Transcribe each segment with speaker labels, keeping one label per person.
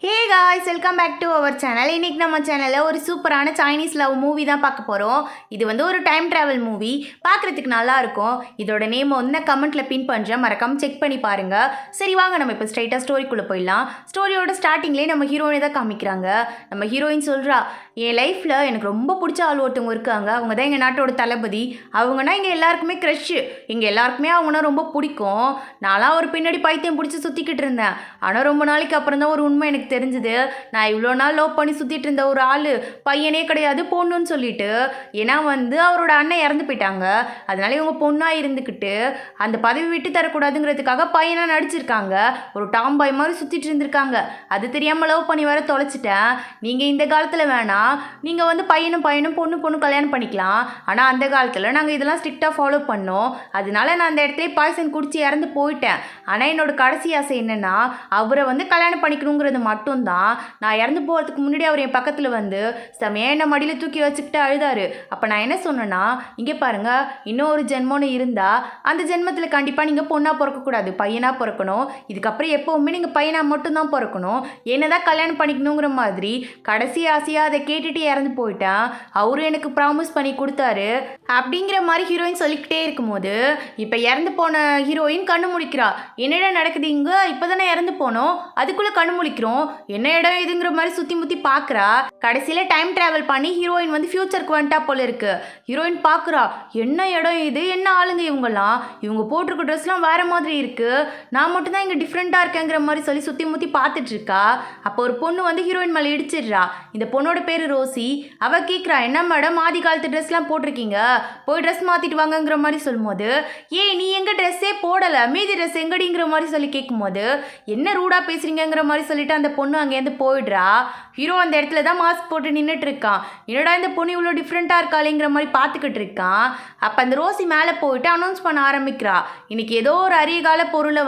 Speaker 1: Hey guys, welcome back to our channel. இன்றைக்கி நம்ம சேனலில் ஒரு சூப்பரான சைனீஸ் லவ் மூவி தான் பார்க்க போகிறோம். இது ஒரு டைம் ட்ராவல் மூவி. பார்க்குறதுக்கு நல்லாயிருக்கும். இதோட நேம் கமெண்ட்டில் பின் பண்ணுறேன், மறக்காமல் செக் பண்ணி பாருங்கள். சரி வாங்க நம்ம இப்போ ஸ்ட்ரைட்டாக ஸ்டோரிக்குள்ளே போயிடலாம். ஸ்டோரியோட ஸ்டார்டிங்லேயே நம்ம ஹீரோயினை தான் காமிக்கிறாங்க. நம்ம ஹீரோயின் சொல்கிறா, என் லைஃப்பில் எனக்கு ரொம்ப பிடிச்ச ஆள் ஒருத்தவங்க இருக்காங்க. அவங்க தான் எங்கள் நாட்டோட தளபதி. அவங்கன்னா இங்கே எல்லாருக்குமே க்ரஷ்ஷு. இங்கே எல்லாருக்குமே அவங்கன்னா ரொம்ப பிடிக்கும். நான்லாம் ஒரு பின்னாடி பைத்தியம் பிடிச்சி சுற்றிக்கிட்டு இருந்தேன். ஆனால் ரொம்ப நாளைக்கு அப்புறம் தான் ஒரு உண்மை எனக்கு தெரிஞ்சுது. நான் இவ்வளோ நாள் லவ் பண்ணி சுற்றிட்டு இருந்த ஒரு ஆள் பையனே கிடையாது, பொண்ணுன்னு சொல்லிட்டு. ஏன்னா அவரோட அண்ணன் இறந்து போயிட்டாங்க. அதனால இவங்க பொண்ணாக இருந்துக்கிட்டு அந்த பதவி விட்டு தரக்கூடாதுங்கிறதுக்காக பையனாக நடிச்சிருக்காங்க. ஒரு டாம் பாய் மாதிரி சுற்றிட்டு இருந்திருக்காங்க. அது தெரியாமல் லவ் பண்ணி வர தொலைச்சிட்டேன். நீங்கள் இந்த காலத்தில் வேணாம், நீங்கள் பையனும் பொண்ணு கல்யாணம் பண்ணிக்கலாம். ஆனால் அந்த காலத்தில் நாங்கள் இதெல்லாம் ஸ்ட்ரிக்டாக ஃபாலோ பண்ணோம். அதனால நான் அந்த இடத்துல பாய்சன் குடிச்சு இறந்து போயிட்டேன். ஆனால் என்னோட கடைசி ஆசை என்னென்னா அவரை கல்யாணம் பண்ணிக்கணுங்கிறது மட்டும்தான். நான் இறந்து போகிறதுக்கு முன்னாடி அவர் என் பக்கத்தில் செமையாக என்னை மடியில் தூக்கி வச்சுக்கிட்டு அழுதாரு. அப்போ நான் என்ன சொன்னேன்னா, இங்கே பாருங்கள், இன்னும் ஒரு ஜென்மம்னு இருந்தால் அந்த ஜென்மத்தில் கண்டிப்பாக நீங்கள் பொண்ணாக பிறக்கக்கூடாது, பையனாக பிறக்கணும். இதுக்கப்புறம் எப்போவுமே நீங்கள் பையனாக மட்டும்தான் பிறக்கணும். என்ன தான் கல்யாணம் பண்ணிக்கணுங்கிற மாதிரி கடைசி ஆசையாக அதை கேட்டுட்டு இறந்து போயிட்டேன். அவரும் எனக்கு ப்ராமிஸ் பண்ணி கொடுத்தாரு. அப்படிங்கிற மாதிரி ஹீரோயின் சொல்லிக்கிட்டே இருக்கும்போது இப்போ இறந்து போன ஹீரோயின் கண்ணு முழிக்கிறா. என்னடா நடக்குது இங்கே? இப்போ தானே இறந்து போனோம், அதுக்குள்ளே கண்ணு முழிக்கிறோம், என்ன இடம் இதுங்கிற மாதிரி சுற்றி முற்றி பார்க்குறா. கடைசியில் டைம் ட்ராவல் பண்ணி ஹீரோயின் ஃபியூச்சருக்கு வந்துட்டா போல இருக்கு. ஹீரோயின் பார்க்குறா, என்ன இடம் இது, என்ன ஆளுங்க இவங்கெல்லாம், இவங்க போட்டிருக்க ட்ரெஸ்லாம் வேறு மாதிரி இருக்குது, நான் மட்டும்தான் இங்கே டிஃப்ரெண்ட்டாக இருக்கேங்கிற மாதிரி சொல்லி சுற்றி முற்றி பார்த்துட்ருக்கா. அப்போ ஒரு பொண்ணு ஹீரோயின் மேலே இடிச்சிடுறா. இந்த பொண்ணோட பேர் ரோசி. அவள் கேட்குறா, என்ன மேடம் ஆதி காலத்து ட்ரெஸ்லாம் போட்டிருக்கீங்க, போய் ட்ரெஸ் மாற்றிட்டு வாங்கங்கிற மாதிரி சொல்லும்போது, நீ எங்கள் ட்ரெஸ்ஸே போடலை, மீதி ட்ரெஸ் எங்கடிங்கிற மாதிரி சொல்லி கேட்கும்போது, என்ன ரூடாக பேசுகிறீங்கிற மாதிரி சொல்லிட்டு அந்த பொண்ணு அங்கேருந்து போயிடுறா. ஹீரோ அந்த இடத்துல தான் மாஸ்க் போட்டு நின்றுட்டு இருக்கான். என்னடா இந்த பொண்ணு இவ்வளோ டிஃப்ரெண்ட்டாக இருக்காளேங்கிற மாதிரி பார்த்துக்கிட்டு இருக்கான். அப்போ அந்த ரோசி மேலே போயிட்டு அனௌன்ஸ் பண்ண ஆரம்பிக்கிறா. இன்னைக்கு ஏதோ ஒரு அரிய கால பொருளை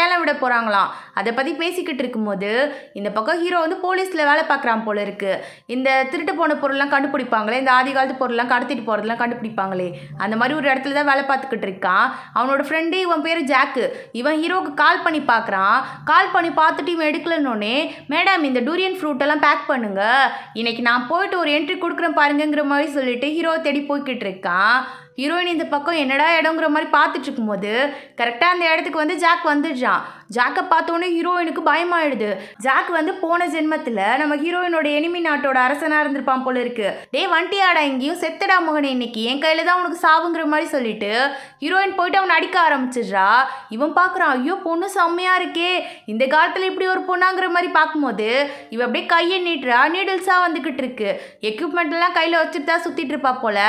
Speaker 1: ஏலம் விட போகிறாங்களாம். அதை பற்றி பேசிக்கிட்டு இருக்கும்போது இந்த பக்கம் ஹீரோ போலீஸில் வேலை பார்க்குறான் போல இருக்கு. இந்த திருட்டு போன பொருள்லாம் கண்டுபிடிப்பாங்களே, இந்த ஆதி காலத்து பொருள்லாம் கடத்திட்டு போகிறதுலாம் கண்டுபிடிப்பாங்களே, அந்த மாதிரி ஒரு இடத்துல தான் வேலை பார்த்துக்கிட்டு இருக்கான். அவனோட ஃப்ரெண்டு, இவன் பேர் ஜாக்கு. இவன் ஹீரோவுக்கு கால் பண்ணி பார்க்குறான். கால் பண்ணி பார்த்துட்டு இவன் எடுக்கலன்னொன்னே, மேடம் இந்த டூரியன் ஃப்ரூட்டெல்லாம் பேக் பண்ணுங்க, இன்னைக்கு நான் போயிட்டு ஒரு என்ட்ரி கொடுக்குறேன் பாருங்கிற மாதிரி சொல்லிட்டு ஹீரோ தேடி போய்கிட்டு இருக்கான். ஹீரோயின் இந்த பக்கம் என்னடா இடங்கிற மாதிரி பார்த்துட்டு இருக்கும்போது கரெக்டாக அந்த இடத்துக்கு ஜாக் வந்துடுறான். ஜாக்கை பார்த்தோன்னே ஹீரோயினுக்கு பயமாயிடுது. ஜாக் போன ஜென்மத்தில் நம்ம ஹீரோயினோட எனிமி நாட்டோட அரசனாக இருந்திருப்பான் போல இருக்கு. வண்டியாடா இங்கேயும் செத்தடா மகனே, இன்னைக்கு என் கையில் தான் உனக்கு சாவுங்கிற மாதிரி சொல்லிட்டு ஹீரோயின் போயிட்டு அவனை அடிக்க ஆரம்பிச்சிடுறா. இவன் பார்க்குறான், ஐயோ பொண்ணு செம்மையாக இருக்கே, இந்த காலத்தில் இப்படி ஒரு பொண்ணாங்கிற மாதிரி பார்க்கும்போது இவன் அப்படியே கையை நீட்டுறா. நீடில்ஸாக வந்துக்கிட்டு இருக்கு. எக்யூப்மெண்ட்லாம் கையில் வச்சுட்டு தான் சுற்றிட்டு இருப்பா போல.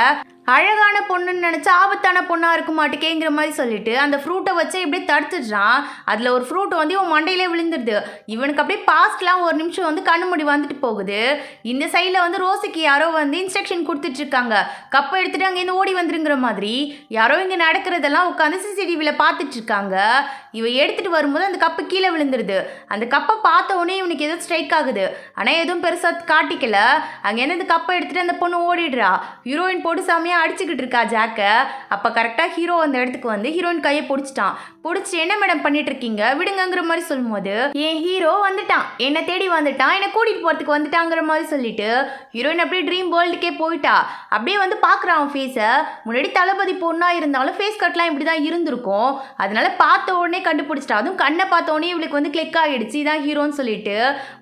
Speaker 1: அழகான பொண்ணுன்னு நினச்சா ஆபத்தான பொண்ணாக இருக்க மாட்டேங்கிற மாதிரி சொல்லிட்டு அந்த ஃப்ரூட்டை வச்சு இப்படியே தடுத்துடுறான். அதில் ஒரு ஃப்ரூட் இவன் மண்டையிலே விழுந்துடுது. இவனுக்கு அப்படியே பாஸ்ட்லாம் ஒரு நிமிஷம் கண்ணு முடி வந்துட்டு போகுது. இந்த சைடில் ரோசிக்கு யாரோ இன்ஸ்ட்ரக்ஷன் கொடுத்துட்ருக்காங்க, கப்பை எடுத்துகிட்டு அங்கேருந்து ஓடி வந்துருங்கிற மாதிரி. யாரோ இங்கே நடக்கிறதெல்லாம் உட்காந்து சிசிடிவியில் பார்த்துட்ருக்காங்க. இவன் எடுத்துகிட்டு வரும்போது அந்த கப்பு கீழே விழுந்துருது. அந்த கப்பை பார்த்த உடனே இவனுக்கு எதுவும் ஸ்ட்ரைக் ஆகுது. ஆனால் எதுவும் பெருசாக காட்டிக்கல. அங்கேருந்து அந்த கப்பை எடுத்துகிட்டு அந்த பொண்ணு ஓடிடுறா. ஹீரோயின் போட்டு செம்மையாக அடிச்சுக்கிட்டு இருக்கா ஜாக்கை. அப்போ கரெக்டாக ஹீரோ அந்த இடத்துக்கு ஹீரோயின் கையை பிடிச்சிட்டான். பிடிச்சிட்டு என்ன மேடம் பண்ணிட்டு இருக்கீங்க, விடுங்கிற மாதிரி சொல்லும்போது என் ஹீரோ வந்துட்டான், என்னை தேடி வந்துட்டான், என்னை கூட்டிகிட்டு போகிறதுக்கு வந்துட்டாங்கிற மாதிரி சொல்லிட்டு ஹீரோயின் அப்படியே ட்ரீம் வேர்ல்டுக்கே போயிட்டா. அப்படியே பார்க்குறான் அவன் ஃபேஸை. முன்னாடி தளபதி பொண்ணாக இருந்தாலும் ஃபேஸ் கட்லாம் இப்படி தான் இருந்திருக்கும். அதனால பார்த்த உடனே கண்டுபிடிச்சிட்டா. அதுவும் கண்ணை பார்த்த உடனே இவளுக்கு கிளிக் ஆகிடுச்சு, இதான் ஹீரோன்னு சொல்லிட்டு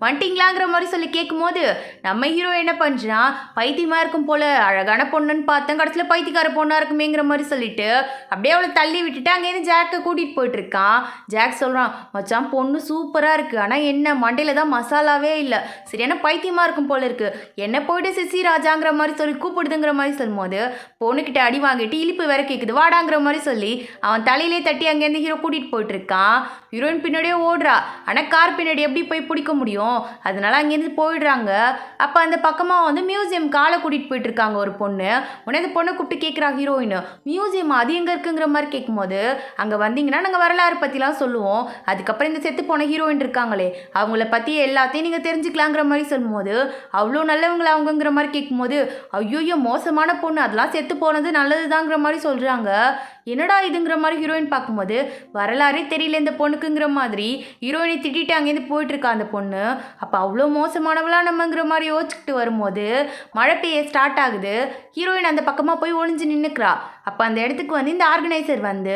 Speaker 1: வந்துட்டிங்களாங்கிற மாதிரி சொல்லி கேட்கும்போது நம்ம ஹீரோ என்ன பண்ணுறான், பைத்தியமாக இருக்கும் போல, அழகான பொண்ணுன்னு பார்த்தேன், கடைசியில் பைத்தியக்கார பொண்ணாக இருக்குமேங்கிற மாதிரி சொல்லிட்டு அப்படியே அவளை தள்ளி விட்டுட்டு அங்கேருந்து ஜாக்கை கூட்டிகிட்டு போயிட்டு இருக்கான். ஜாக் சொல்கிறான், மச்சான் பொண்ணு சூப்பராக இருக்குது, ஆனால் என்ன மண்டையில் தான் மசாலாவே இல்லை, சரியான பைத்தியமாக இருக்கும் போல இருக்குது, என்ன போயிட்டு சிசி ராஜாங்கிற மாதிரி சொல்லி கூப்பிடுதுங்கிற மாதிரி சொல்லும்போது பொண்ணுக்கிட்ட அடி வாங்கிட்டு இழிப்பு வேற கேட்குது, வாடாங்கிற மாதிரி சொல்லி அவன் தலையிலே தட்டி அங்கேருந்து ஹீரோ கூட்டிகிட்டு போயிட்டு இருக்கான். ஹீரோயின் பின்னாடியே ஓடுறா. ஆனால் கார் பின்னாடி எப்படி போய் பிடிக்க முடியும், அதனால அங்கேருந்து போயிடுறாங்க. அப்போ அந்த பக்கமாக மியூசியம் காலை கூட்டிகிட்டு போயிட்டு இருக்காங்க ஒரு பொண்ணு. உடனே அந்த பொண்ணை கூப்பிட்டு கேட்குறா ஹீரோயின், மியூசியம் அது எங்கே இருக்குங்கிற மாதிரி கேட்கும்போது, அங்கே வந்தீங்கன்னா நாங்கள் வரலாறு பற்றிலாம் சொல்லுவோம், அதுக்கப்புறம் இந்த செத்து போன ஹீரோயின் இருக்காங்களே அவங்கள பற்றி எல்லாத்தையும் நீங்கள் தெரிஞ்சுக்கலாங்கிற மாதிரி சொல்லும்போது அவ்வளோ நல்லவங்கள அவங்கங்கிற மாதிரி கேட்கும்போது ஐயோ மோசமான பொண்ணு அதெல்லாம் செத்து போனது நல்லதுதாங்கிற மாதிரி சொல்கிறாங்க. என்னடா இதுங்கிற மாதிரி ஹீரோயின் பார்க்கும்போது வரலாறே தெரியல இந்த பொண்ணுக்குங்கிற மாதிரி ஹீரோயினை திட்டிட்டு அங்கேருந்து போயிட்டுருக்கா அந்த பொண்ணு. அப்போ அவ்வளோ மோசமானவளா நம்மங்கிற மாதிரி யோசிச்சுக்கிட்டு வரும்போது மழை பெய்ய ஸ்டார்ட் ஆகுது. ஹீரோயின் அந்த பக்கமாக போய் ஒளிஞ்சு நின்றுக்கிறா. அப்போ அந்த இடத்துக்கு வந்து இந்த ஆர்கனைசர் வந்து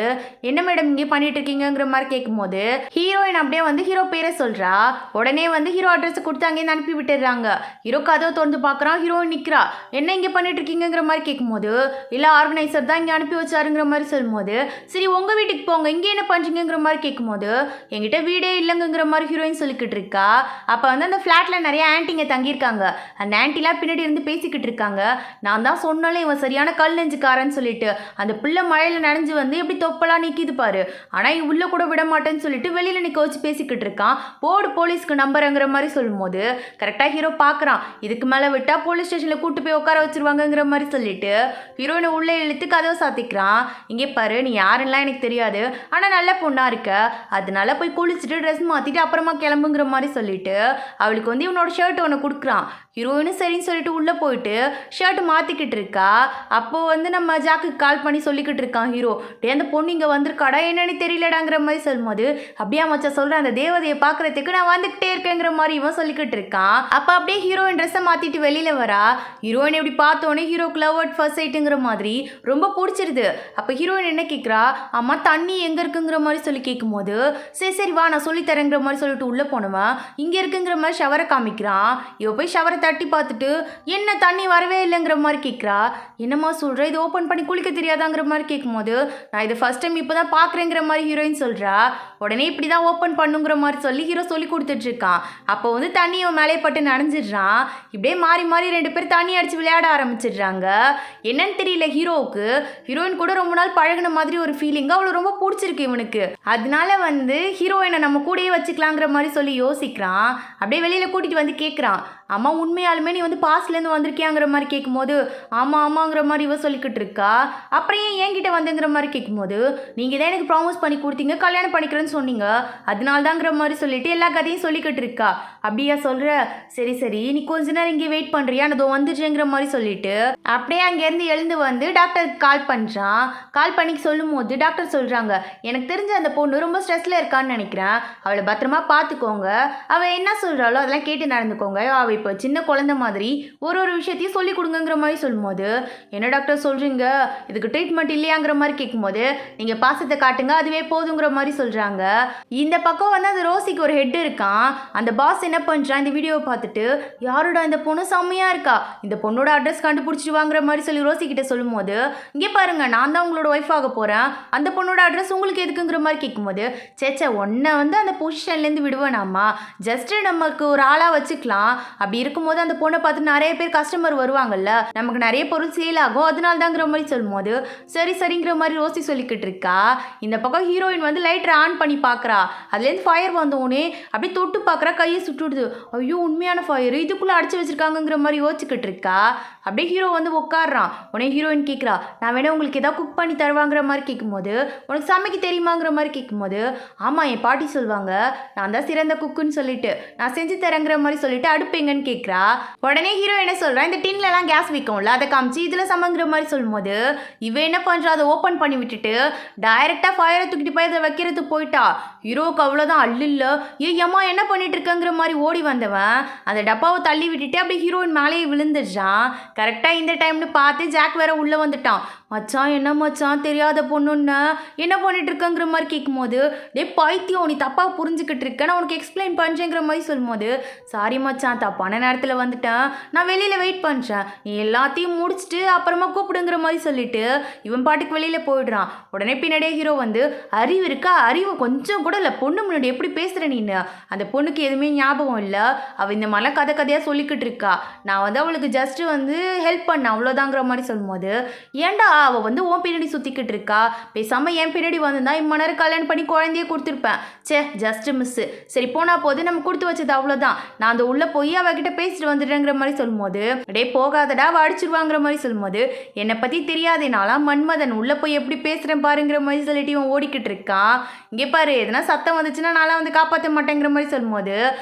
Speaker 1: என்ன மேடம் இங்கே பண்ணிட்டு இருக்கீங்கிற மாதிரி கேட்கும்போது ஹீரோயின் அப்படியே வந்து ஹீரோ பேரை சொல்கிறா. உடனே வந்து ஹீரோ அட்ரஸ் கொடுத்து அங்கேருந்து அனுப்பி விட்டுடுறாங்க. ஹீரோ கதவை திறந்து பார்க்குறான். ஹீரோயின் நிற்கிறா. என்ன இங்கே பண்ணிட்டு இருக்கீங்கிற மாதிரி கேட்கும்போது இல்லை ஆர்கனைசர் தான் இங்கே அனுப்பி வச்சாருங்கிற மாதிரி சொல்லும்போது சரி உங்கள் வீட்டுக்கு போங்க இங்கே என்ன பண்ணுறீங்கிற மாதிரி கேட்கும்போது என்கிட்ட வீடே இல்லைங்கிற மாதிரி ஹீரோயின் சொல்லிக்கிட்டு இருக்கா. அப்போ வந்து அந்த ஃப்ளாட்டில் நிறைய ஆன்ட்டிங்க தங்கியிருக்காங்க. அந்த ஆன்ட்டிலாம் பின்னாடி இருந்து பேசிக்கிட்டு இருக்காங்க. நான் தான் சொன்னாலே இவன் சரியான கல் நெஞ்சுக்காரன்னு சொல்லிட்டு அந்த பிள்ளை மழையில் நனைஞ்சு வந்து எப்படி தொப்பலாம் நிற்கிது பாரு. ஆனால் உள்ளே கூட விட மாட்டேன்னு சொல்லிட்டு வெளியில் நிற்க வச்சு பேசிக்கிட்டு இருக்கான். போர்டு போலீஸ்க்கு நம்புறங்கிற மாதிரி சொல்லும்போது கரெக்டாக ஹீரோ பார்க்குறான். இதுக்கு மேலே விட்டால் போலீஸ் ஸ்டேஷனில் கூட்டு போய் உட்கார வச்சிருவாங்கங்கிற மாதிரி சொல்லிட்டு ஹீரோயினை உள்ளே இழுத்து கதவை சாத்திக்கிறான். இங்கே பாரு நீ யாருன்னெலாம் எனக்கு தெரியாது ஆனால் நல்ல பொண்ணாக இருக்க அதனால போய் குளிச்சுட்டு ட்ரெஸ் மாற்றிட்டு அப்புறமா கிளம்புங்கிற மாதிரி சொல்லிட்டு அவளுக்கு வந்து இவனோட ஷர்ட் ஒன்று கொடுக்குறான். ஹீரோயினும் சரின்னு சொல்லிட்டு உள்ளே போயிட்டு ஷர்ட் மாற்றிக்கிட்டு இருக்கா. அப்போது வந்து நம்ம ஜாக்குக்கு கால் பண்ணி சொல்லிக்கிட்டு இருக்கான் ஹீரோ. டே அந்த பொண்ணு இங்கே வந்திருக்காடா என்னன்னு தெரியலடாங்கிற மாதிரி சொல்லும்போது அப்படியே மச்சா சொல்கிறேன் அந்த தேவதையை பார்க்குறதுக்கு நான் வந்துக்கிட்டே இருக்கேங்கிற மாதிரி இவன் சொல்லிக்கிட்டு இருக்கான். அப்போ அப்படியே ஹீரோயின் ட்ரெஸ்ஸை மாற்றிட்டு வெளியில் வரா. ஹீரோயின் எப்படி பார்த்தோன்னே ஹீரோக்கு லவ் அட் ஃபர்ஸ்ட் சைட்டுங்கிற மாதிரி ரொம்ப பிடிச்சிருது. அப்போ ஹீரோயின் என்ன கேட்குறா அம்மா தண்ணி எங்கே இருக்குங்கிற மாதிரி சொல்லி கேட்கும்போது சரி வா நான் சொல்லித்தரேங்கிற மாதிரி சொல்லிட்டு உள்ளே போனவன் இங்கே இருக்குங்கிற மாதிரி ஷவரை காமிக்கிறான். இவ போய் ஷவரை தட்டி பார்த்துட்டு என்ன தண்ணி வரவே இல்லைங்கிற மாதிரி கேட்குறா. என்னம்மா சொல்கிற இது ஓப்பன் பண்ணி குளிக்க தெரியாதாங்கிற மாதிரி கேட்கும்போது நான் இதை ஃபர்ஸ்ட் டைம் இப்போ தான் பார்க்குறேங்கிற மாதிரி ஹீரோயின் சொல்கிறா. உடனே இப்படி தான் ஓப்பன் பண்ணுங்கிற மாதிரி சொல்லி ஹீரோ சொல்லி கொடுத்துட்ருக்கான். அப்போ வந்து தண்ணியை மேலே பட்டு நனைஞ்சிடுறான். இப்படியே மாறி மாறி ரெண்டு பேர் தண்ணி அடித்து விளையாட ஆரம்பிச்சிடுறாங்க. என்னன்னு தெரியல ஹீரோவுக்கு ஹீரோயின் கூட ரொம்ப நாள் பழகின மாதிரி ஒரு ஃபீலிங் அவளை ரொம்ப பிடிச்சிருக்கு இவனுக்கு. அதனால வந்து ஹீரோயினை நம்ம கூடயே வச்சுக்கலாங்கிற மாதிரி சொல்லி யோசிக்கிறான். அப்படியே வெளியில் கூட்டிகிட்டு வந்து கேட்குறான் அம்மா உண்மையாலுமே நீ வந்து பாஸ்ட்லேருந்து வந்திருக்கியாங்கிற மாதிரி கேட்கும்போது ஆமாங்கிற மாதிரி இவ சொல்லிக்கிட்டு இருக்கா. அப்புறம் ஏன் என்கிட்ட வந்துங்கிற மாதிரி கேட்கும்போது நீங்கள் தான் எனக்கு ப்ராமிஸ் பண்ணி கொடுத்தீங்க கல்யாணம் பண்ணிக்கிறேன்னு சொன்னீங்க அதனால தாங்கிற மாதிரி சொல்லிட்டு எல்லா கதையும் சொல்லிக்கிட்டு இருக்கா. அப்படியா சொல்கிற சரி நீ கொஞ்ச நேரம் இங்கே வெயிட் பண்ணுறியா நான் அதோ வந்துடுறேங்கிற மாதிரி சொல்லிட்டு அப்படியே அங்கேருந்து எழுந்து வந்து டாக்டருக்கு கால் பண்ணுறான். கால் பண்ணி சொல்லும் போது டாக்டர் சொல்கிறாங்க எனக்கு தெரிஞ்ச அந்த பொண்ணு ரொம்ப ஸ்ட்ரெஸ்ஸில் இருக்கான்னு நினைக்கிறேன் அவளை பத்திரமா பார்த்துக்கோங்க அவள் என்ன சொல்கிறாளோ அதெல்லாம் கேட்டு நடந்துக்கோங்க அவள் இப்போ சின்ன குழந்தை மாதிரி ஒரு விஷயத்தையும் சொல்லி கொடுங்கிற மாதிரி சொல்லும்போது என்ன டாக்டர் சொல்கிறீங்க இதுக்கு ட்ரீட்மெண்ட் இல்லையாங்கிற மாதிரி கேட்கும்போது நீங்கள் பாசத்தை காட்டுங்க அதுவே போதுங்கிற மாதிரி சொல்கிறாங்க. இந்த பக்கம் வந்து அந்த ரோசிக்கு ஒரு ஹெட் இருக்கான். அந்த பாஸ் என்ன பண்ணுறான் இந்த வீடியோவை பார்த்துட்டு யாரோட இந்த பொண்ணு செம்மையாக இருக்கா இந்த பொண்ணோட அட்ரஸ் கண்டுபிடிச்சிட்டு வாங்குற மாதிரி சொல்லி ரோசிக்கிட்ட சொல்லும்போது இங்கே பாருங்க நான் தான் உங்களோட ஒய்ஃப் ஆக போகிறேன் அந்த பொண்ணோட அட்ரஸ் உங்களுக்கு எதுக்குங்கிற மாதிரி கேட்கும்போது சேச்சா ஒன்றை வந்து அந்த பொசிஷன்லேருந்து விடுவேனாமா ஜஸ்ட்டு நமக்கு ஒரு ஆளாக வச்சுக்கலாம் அப்படி இருக்கும்போது அந்த பொண்ணை பார்த்து நிறைய பேர் கஸ்டமர் வருவாங்கல்ல நமக்கு நிறைய பொருள் சேல் ஆகும் அதனால தாங்கிற மாதிரி சொல்லும்போது சரிங்கிற மாதிரி ரோசி சொல்லிக்கிட்டு இருக்கா. இந்த பக்கம் ஹீரோயின் வந்து லைட்டர் ஆன் பண்ணி பார்க்குறா. அதுலேருந்து ஃபயர் வந்தோடனே அப்படியே தொட்டு பார்க்குறா கையை சுட்டுடுது. ஐயோ உண்மையான ஃபயர் இதுக்குள்ளே அடிச்சு வச்சிருக்காங்கிற மாதிரி யோசிச்சுக்கிட்டு இருக்கா. அப்படியே ஹீரோ வந்து உட்காடுறான். உடனே ஹீரோயின் கேட்குறா நான் வேணா உங்களுக்கு ஏதாவது குக் பண்ணி தருவாங்கிற மாதிரி கேட்கும்போது உனக்கு சமைக்க தெரியுமாங்கிற மாதிரி கேட்கும்போது ஆமாம் என் பாட்டி சொல்லுவாங்க நான் தான் சிறந்த குக்குன்னு சொல்லிட்டு நான் செஞ்சு தரேங்கிற மாதிரி சொல்லிட்டு அடுப்பேங்கன்னு கேட்குறா. உடனே ஹீரோ என்ன சொல்கிறான் இந்த டின்லலாம் கேஸ் விற்கும்ல அதை காமிச்சு இதில் சமைங்கிற மாதிரி சொல்லும்போது இவன் என்ன பண்ணுறா அதை ஓப்பன் பண்ணி விட்டுட்டு டைரெக்டாக ஃபயரை தூக்கிட்டு போய் அதை வைக்கிறது போயிட்டா. ஹீரோவுக்கு அவ்வளோதான் அல்ல ஏம்மா என்ன பண்ணிட்டு இருக்கங்கிற மாதிரி ஓடி வந்தவன் அந்த டப்பாவை தள்ளி விட்டுட்டு அப்படியே ஹீரோயின் மேலேயே விழுந்துடுறான். கரெக்டாக இந்த டைம்னு பார்த்து ஜாக் வேற உள்ளே வந்துட்டான். மச்சான் என்ன மச்சான் தெரியாத பொண்ணுன்னு என்ன பண்ணிட்டு இருக்கங்கிற மாதிரி கேட்கும்போது டே பைத்தியம் நீ தப்பாக புரிஞ்சுக்கிட்டு இருக்க நான் உனக்கு எக்ஸ்பிளைன் பண்ணுறேங்கிற மாதிரி சொல்லும்போது சாரி மச்சான் தப்பான நேரத்தில் வந்துட்டேன் நான் வெளியில் வெயிட் பண்ணுறேன் நீ எல்லாத்தையும் முடிச்சுட்டு அப்புறமா கூப்பிடுங்கிற மாதிரி சொல்லிட்டு இவன் பாட்டுக்கு வெளியில் போயிடுறான். உடனே பின்னாடியே ஹீரோ வந்து அறிவு இருக்கா அறிவு கொஞ்சம் கூட இல்லை பொண்ணு முன்னாடி எப்படி பேசுகிற நீன்னு அந்த பொண்ணுக்கு எதுவுமே ஞாபகம் இல்லை அவள் இந்த மாதிரிலாம் கதையாக சொல்லிக்கிட்டு இருக்கா நான் வந்து அவளுக்கு ஜஸ்ட்டு வந்து ஹெல்ப் பண்ணேன் அவ்வளோதாங்கிற மாதிரி சொல்லும்போது ஏன்டா அவள் வந்து உன் பின்னாடி சுற்றிக்கிட்டு இருக்கா, பேசாமல் என் பின்னாடி வந்திருந்தா இம்ம நேரம் கல்யாணம் பண்ணி குழந்தையே கொடுத்துருப்பேன். சே ஜஸ்ட் மிஸ்ஸு. சரி போனா போது நம்ம கொடுத்து வச்சது அவ்வளோதான். நான் அந்த உள்ளே போய் அவகிட்ட பேசிட்டு வந்துடுறேங்கிற மாதிரி சொல்லும்போது, டே போகாதடா அவள் அடிச்சிருவாங்கிற மாதிரி சொல்லும்போது, என்னை பற்றி தெரியாதே நான்லாம் மன்மதன், உள்ளே போய் எப்படி பேசுகிறேன் பாருங்கிற மாதிரி சொல்லிட்டு இவன் ஓடிக்கிட்டு இருக்கான். இங்கே பாரு எதனா சத்தம் வந்துச்சுன்னா நான்லாம் வந்து காப்பாற்ற மாட்டேங்கிற மாதிரி சொல்லும்போது,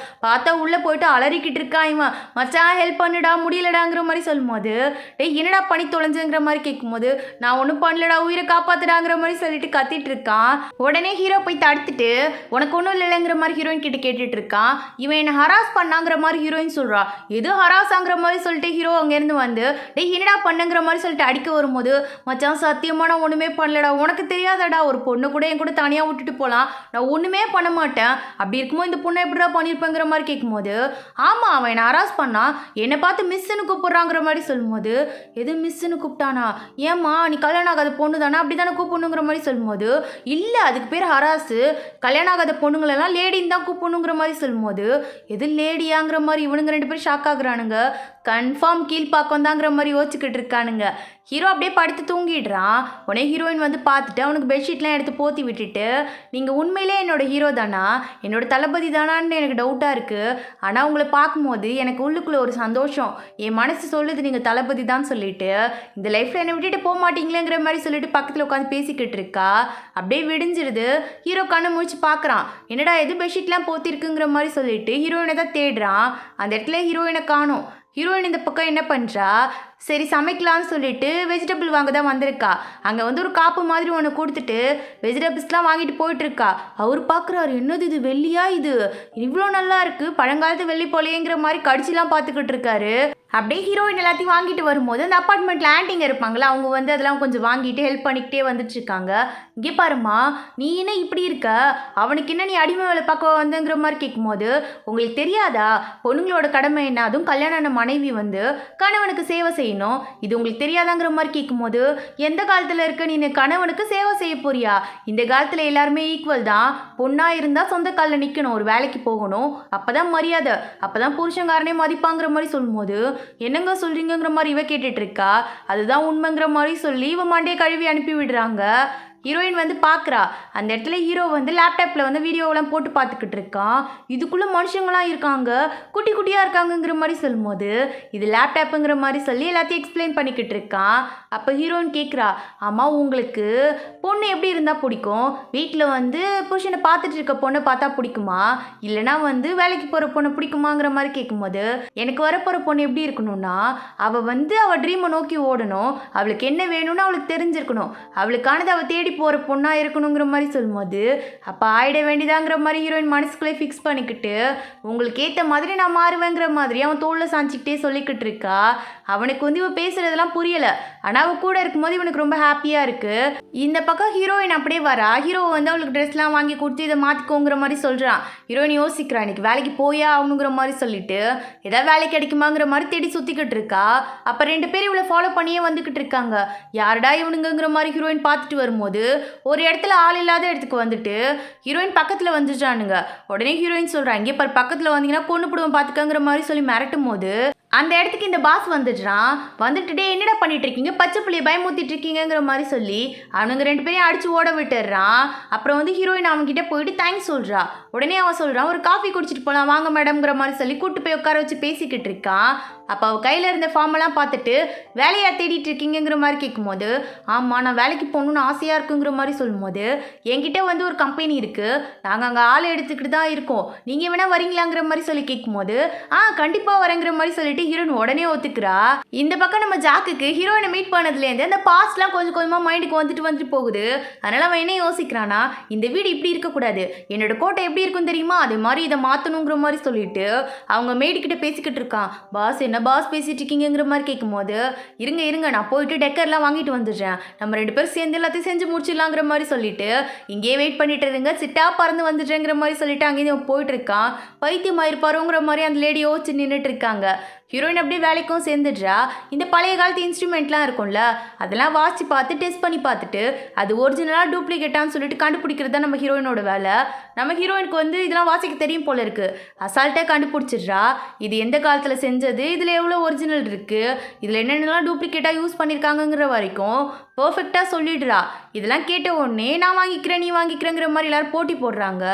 Speaker 1: பார்த்தா உள்ளே போயிட்டு அலறிக்கிட்டு இருக்கான் இவன். மச்சான் ஹெல்ப் பண்ணுடா முடியலடாங்கிற மாதிரி சொல்லும்போது, டேய் என்னடா பண்ணி தொலைஞ்சுங்கிற மாதிரி கேட்கும்போது, நான் ஒன்றும் பண்ணலடா உயிரை காப்பாத்துடாங்கிற மாதிரி சொல்லிட்டு கத்திட்டு இருக்கான். உடனே ஹீரோ போய் தடுத்துட்டு, உனக்கு ஒன்றும் இல்லைங்கிற மாதிரி ஹீரோயின் கிட்ட கேட்டுட்டு இருக்கான். இவன் என்ன ஹராஸ் பண்ணாங்கிற மாதிரி ஹீரோயின் சொல்றா. எது ஹராஸ் ஆங்கிற மாதிரி சொல்லிட்டு ஹீரோ அங்கேருந்து வந்து, டேய் என்னடா பண்ணுங்கிற மாதிரி சொல்லிட்டு அடிக்க வரும்போது, மச்சான் சத்தியமா நான் ஒன்றுமே பண்ணலடா, உனக்கு தெரியாதடா ஒரு பொண்ணு கூட என் கூட தனியாக விட்டுட்டு போகலாம், நான் ஒன்றுமே பண்ண மாட்டேன், அப்படி இருக்கும்போது இந்த பொண்ணை எப்படிடா பண்ணியிருப்பேங்கிற மாதிரி கேட்கும்போது, ஆமாம் அவன் என்னை ஹராஸ் பண்ணா, என்னை பார்த்து மிஸ்ஸுன்னு கூப்பிட்றாங்கிற மாதிரி சொல்லும்போது, எது மிஸ்ஸுன்னு கூப்பிட்டானா, ஏம்மா நீ கல்யாணம் ஆகாத பொண்ணு தானே அப்படி தானே கூப்பிடணுங்கிற மாதிரி சொல்லும்போது, இல்லை அதுக்கு பேர் ஹராஸு, கல்யாணம் ஆகாத பொண்ணுங்களெல்லாம் லேடின்னு தான் கூப்பிடணுங்கிற மாதிரி சொல்லும்போது, எது லேடியாங்கிற மாதிரி இவனுங்க 2 பேரும் ஷாக் ஆகுறானுங்க. கன்ஃபார்ம் கீழ்ப்பாக்கம் தாங்கிற மாதிரி யோசிச்சுக்கிட்டு இருக்கானுங்க. ஹீரோ அப்படியே படுத்து தூங்கிடுறான். உடனே ஹீரோயின் வந்து பார்த்துட்டு அவனுக்கு பெட்ஷீட்லாம் எடுத்து போற்றி விட்டுட்டு, நீங்கள் உண்மையிலே என்னோட ஹீரோ தானா, என்னோட தளபதி தானான்னு எனக்கு டவுட்டாக இருக்குது, ஆனால் உங்களை பார்க்கும்போது எனக்கு உள்ளுக்குள்ளே ஒரு சந்தோஷம், என் மனசு சொல்லுது நீங்கள் தளபதி தான் சொல்லிட்டு, இந்த லைஃப்பில் என்னை விட்டுட்டு போக மாட்டீங்களேங்கிற மாதிரி சொல்லிட்டு பக்கத்தில் உட்காந்து பேசிக்கிட்டு இருக்கா. அப்படியே விடிஞ்சிருது. ஹீரோ கண்ணை முழிச்சு பார்க்குறான். என்னடா எது பெட்ஷீட்லாம் போத்திருக்குங்கிற மாதிரி சொல்லிட்டு ஹீரோயினை தான் தேடுறான். அந்த இடத்துல ஹீரோயினை காணோம். ஹீரோயின் இந்த பக்கம் என்ன பண்ணுறா, சரி சமைக்கலான்னு சொல்லிட்டு வெஜிடபிள் வாங்க தான் வந்திருக்கா. அங்கே வந்து ஒரு காப்பு மாதிரி ஒன்று கொடுத்துட்டு வெஜிடபிள்ஸ்லாம் வாங்கிட்டு போயிட்டுருக்கா. அவர் பார்க்குறாரு, என்னது இது வெள்ளியா, இது இவ்வளோ நல்லா இருக்குது, பழங்காலத்து வெள்ளி போலையேங்கிற மாதிரி கடிச்சிலாம் பார்த்துக்கிட்டு இருக்காரு. அப்படியே ஹீரோயின் எல்லாத்தையும் வாங்கிட்டு வரும்போது அந்த அப்பார்ட்மெண்ட்டில் ஆண்டிங்க இருப்பாங்களா, அவங்க வந்து அதெல்லாம் கொஞ்சம் வாங்கிட்டு ஹெல்ப் பண்ணிக்கிட்டே வந்துட்டுருக்காங்க. இங்கே பாருமா நீ என்ன இப்படி இருக்க, அவனுக்கு என்ன நீ அடிமை வேலை பார்க்க வந்தங்கிற மாதிரி கேட்கும்போது, உங்களுக்கு தெரியாதா பொண்ணுங்களோட கடமை என்ன, அதுவும் கல்யாண மனைவி வந்து கணவனுக்கு சேவை செய்யணும், இது உங்களுக்கு தெரியாதாங்கிற மாதிரி கேட்கும்போது, எந்த காலத்தில் இருக்க நீ கணவனுக்கு சேவை செய்ய போறியா, இந்த காலத்தில் எல்லாருமே ஈக்குவல் தான், பொண்ணாக இருந்தால் சொந்த காலில் நிற்கணும், ஒரு வேலைக்கு போகணும், அப்போ தான் மரியாதை, அப்போ தான் புருஷங்காரனே மதிப்பாங்கிற மாதிரி சொல்லும்போது, என்னங்க சொல்றீங்கிற மாதிரி இவ கேட்டுட்டு இருக்கா. அதுதான் உண்மைங்கிற மாதிரி சொல்லி இவன் மண்டையை கழுவி அனுப்பி விடுறாங்க. ஹீரோயின் வந்து பார்க்குறா. அந்த இடத்துல ஹீரோ வந்து லேப்டாப்பில் வந்து வீடியோவெல்லாம் போட்டு பார்த்துக்கிட்டு இருக்கான். இதுக்குள்ளே மனுஷங்களாம் இருக்காங்க, குட்டி குட்டியாக இருக்காங்கங்கிற மாதிரி சொல்லும்போது, இது லேப்டாப்புங்கிற மாதிரி சொல்லி எல்லாத்தையும் எக்ஸ்பிளைன் பண்ணிக்கிட்டு இருக்கான். அப்போ ஹீரோயின் கேட்குறா, ஆமாம் உங்களுக்கு பொண்ணு எப்படி இருந்தால் பிடிக்கும், வீட்டில் வந்து புருஷனை பார்த்துட்டு இருக்க பொண்ணை பார்த்தா பிடிக்குமா, இல்லைனா வந்து வேலைக்கு போகிற பொண்ணை பிடிக்குமாங்கிற மாதிரி கேட்கும்போது, எனக்கு வரப்போகிற பொண்ணு எப்படி இருக்கணும்னா, அவள் வந்து அவள் ட்ரீமை நோக்கி ஓடணும், அவளுக்கு என்ன வேணும்னு அவளுக்கு தெரிஞ்சிருக்கணும், அவளுக்கானது அவள் தேடி போகிற பொண்ணாக இருக்கணுங்கிற மாதிரி சொல்லும்போது, அப்போ ஆயிட வேண்டியதாங்கிற மாதிரி ஹீரோயின் மனசுக்குள்ளே ஃபிக்ஸ் பண்ணிக்கிட்டு, உங்களுக்கு ஏற்ற மாதிரி நான் மாறுவேங்கிற மாதிரி அவன் தோளில் சாஞ்சிக்கிட்டே சொல்லிக்கிட்டு இருக்கா. அவனுக்கு வந்து இவன் பேசுகிறதெல்லாம் புரியலை, ஆனால் அவள் கூட இருக்கும்போது இவனுக்கு ரொம்ப ஹாப்பியாக இருக்குது. இந்த பக்கம் ஹீரோயின் அப்படியே வரா. ஹீரோ வந்து அவளுக்கு ட்ரெஸ்லாம் வாங்கி கொடுத்து இதை மாற்றிக்கோங்கிற மாதிரி சொல்கிறான். ஹீரோயின் யோசிக்கிறான், இன்னைக்கு வேலைக்கு போயா ஆகணுங்கிற மாதிரி சொல்லிட்டு ஏதாவது வேலை கிடைக்குமாங்கிற மாதிரி தேடி சுற்றிக்கிட்டு இருக்கா. அப்போ 2 பேர் இவளை ஃபாலோ பண்ணியே வந்துக்கிட்டு இருக்காங்க. யாருடா இவனுங்கிற மாதிரி ஹீரோயின் பார்த்துட்டு வரும்போது ஒரு இடத்துல ஆள் இல்லாத இடத்துக்கு வந்துட்டு ஹீரோயின் பக்கத்தில் வந்துட்டானுங்க. உடனே ஹீரோயின் சொல்கிறான், இங்கே பாரு பக்கத்தில் வந்தீங்கன்னா கொண்டு போடுவோம் பார்த்துக்கங்கிற மாதிரி சொல்லி மிரட்டும் போது அந்த இடத்துக்கு இந்த பாஸ் வந்துடுறான். வந்துட்டுட்டே என்னடா பண்ணிட்டு இருக்கீங்க, பச்சை புள்ளியை பயமுத்திட்டு இருக்கீங்கிற மாதிரி சொல்லி அவனுங்க 2 பேரையும் அடிச்சு ஓட விட்டுடுறான். அப்புறம் வந்து ஹீரோயின் அவன்கிட்ட போயிட்டு தேங்க்ஸ் சொல்கிறா. உடனே அவன் சொல்கிறான், ஒரு காஃபி குடிச்சிட்டு போகலாம் வாங்க மேடம்ங்கிற மாதிரி சொல்லி கூட்டு போய் உட்கார வச்சு பேசிக்கிட்டு இருக்கான். அப்போ அவள் கையில் இருந்த ஃபார்மெல்லாம் பார்த்துட்டு வேலையாக தேடிட்டு இருக்கீங்கிற மாதிரி கேட்கும்போது, ஆமாம் நான் வேலைக்கு போகணுன்னு ஆசையாக இருக்குங்கிற மாதிரி சொல்லும்போது, என்கிட்ட வந்து ஒரு கம்பெனி இருக்குது, நாங்கள் அங்கே ஆள் எடுத்துக்கிட்டு தான் இருக்கோம், நீங்கள் வேணால் வரீங்களாங்கிற மாதிரி சொல்லி கேட்கும்போது, கண்டிப்பாக வரேங்கிற மாதிரி சொல்லிட்டு ஹீரோயின் உடனே ஒத்துக்கிறா. இந்த பக்கம் நம்ம ஜாக்குக்கு ஹீரோயினை மீட் பண்ணதுலேருந்து அந்த பாஸ்ட்லாம் கொஞ்சம் கொஞ்சமாக மைண்டுக்கு வந்துட்டு போகுது. அதனால் அவன் என்ன யோசிக்கிறானா, இந்த வீடு இப்படி இருக்கக்கூடாது, என்னோட கோட்டை எப்படி இருக்கும் தெரியுமா, அதே மாதிரி இதை மாற்றணுங்கிற மாதிரி சொல்லிட்டு அவங்க மேடிக்கிட்ட பேசிக்கிட்டு இருக்கான். பாஸ் என்ன பாஸ் பேசிட்டு இருக்கீங்கிற மாதிரி கேட்கும்போது, இருங்க நான் போயிட்டு டெக்கர்லாம் வாங்கிட்டு வந்துடுறேன், நம்ம 2 பேரும் சேர்ந்து எல்லாத்தையும் செஞ்சு முடிச்சிடலாங்கிற மாதிரி சொல்லிட்டு இங்கேயே வெயிட் பண்ணிட்டு இருங்க, சிட்டா பறந்து வந்துடுறேங்கிற மாதிரி சொல்லிட்டு அங்கேயும் போயிட்டு இருக்கான். பைத்தியம் ஆயிருப்பாருங்கிற மாதிரி அந்த லேடி யோசிச்சு நின்றுட்டு இருக்காங்க. ஹீரோயின் அப்படியே வேலைக்கும் சேர்ந்துடுறா. இந்த பழைய காலத்து இன்ஸ்ட்ருமெண்ட்லாம் இருக்கும்ல, அதெல்லாம் வாசித்து பார்த்து டெஸ்ட் பண்ணி பார்த்துட்டு அது ஒரிஜினலாக டூப்ளிகேட்டான்னு சொல்லிட்டு கண்டுபிடிக்கிறது தான் நம்ம ஹீரோயினோட வேலை. நம்ம ஹீரோயினுக்கு வந்து இதெல்லாம் வாசிக்க தெரியும் போல இருக்குது. அசால்ட்டாக கண்டுபிடிச்சிடுறா. இது எந்த காலத்தில் செஞ்சது, இதில் எவ்வளோ ஒரிஜினல் இருக்குது, இதில் என்னென்னலாம் டூப்ளிகேட்டாக யூஸ் பண்ணியிருக்காங்கங்கிற வரைக்கும் பர்ஃபெக்டாக சொல்லிடுறா. இதெல்லாம் கேட்ட உடனே நான் வாங்கிக்கிறேன் நீ வாங்கிக்கிறேங்கிற மாதிரி எல்லாரும் போட்டி போடுறாங்க.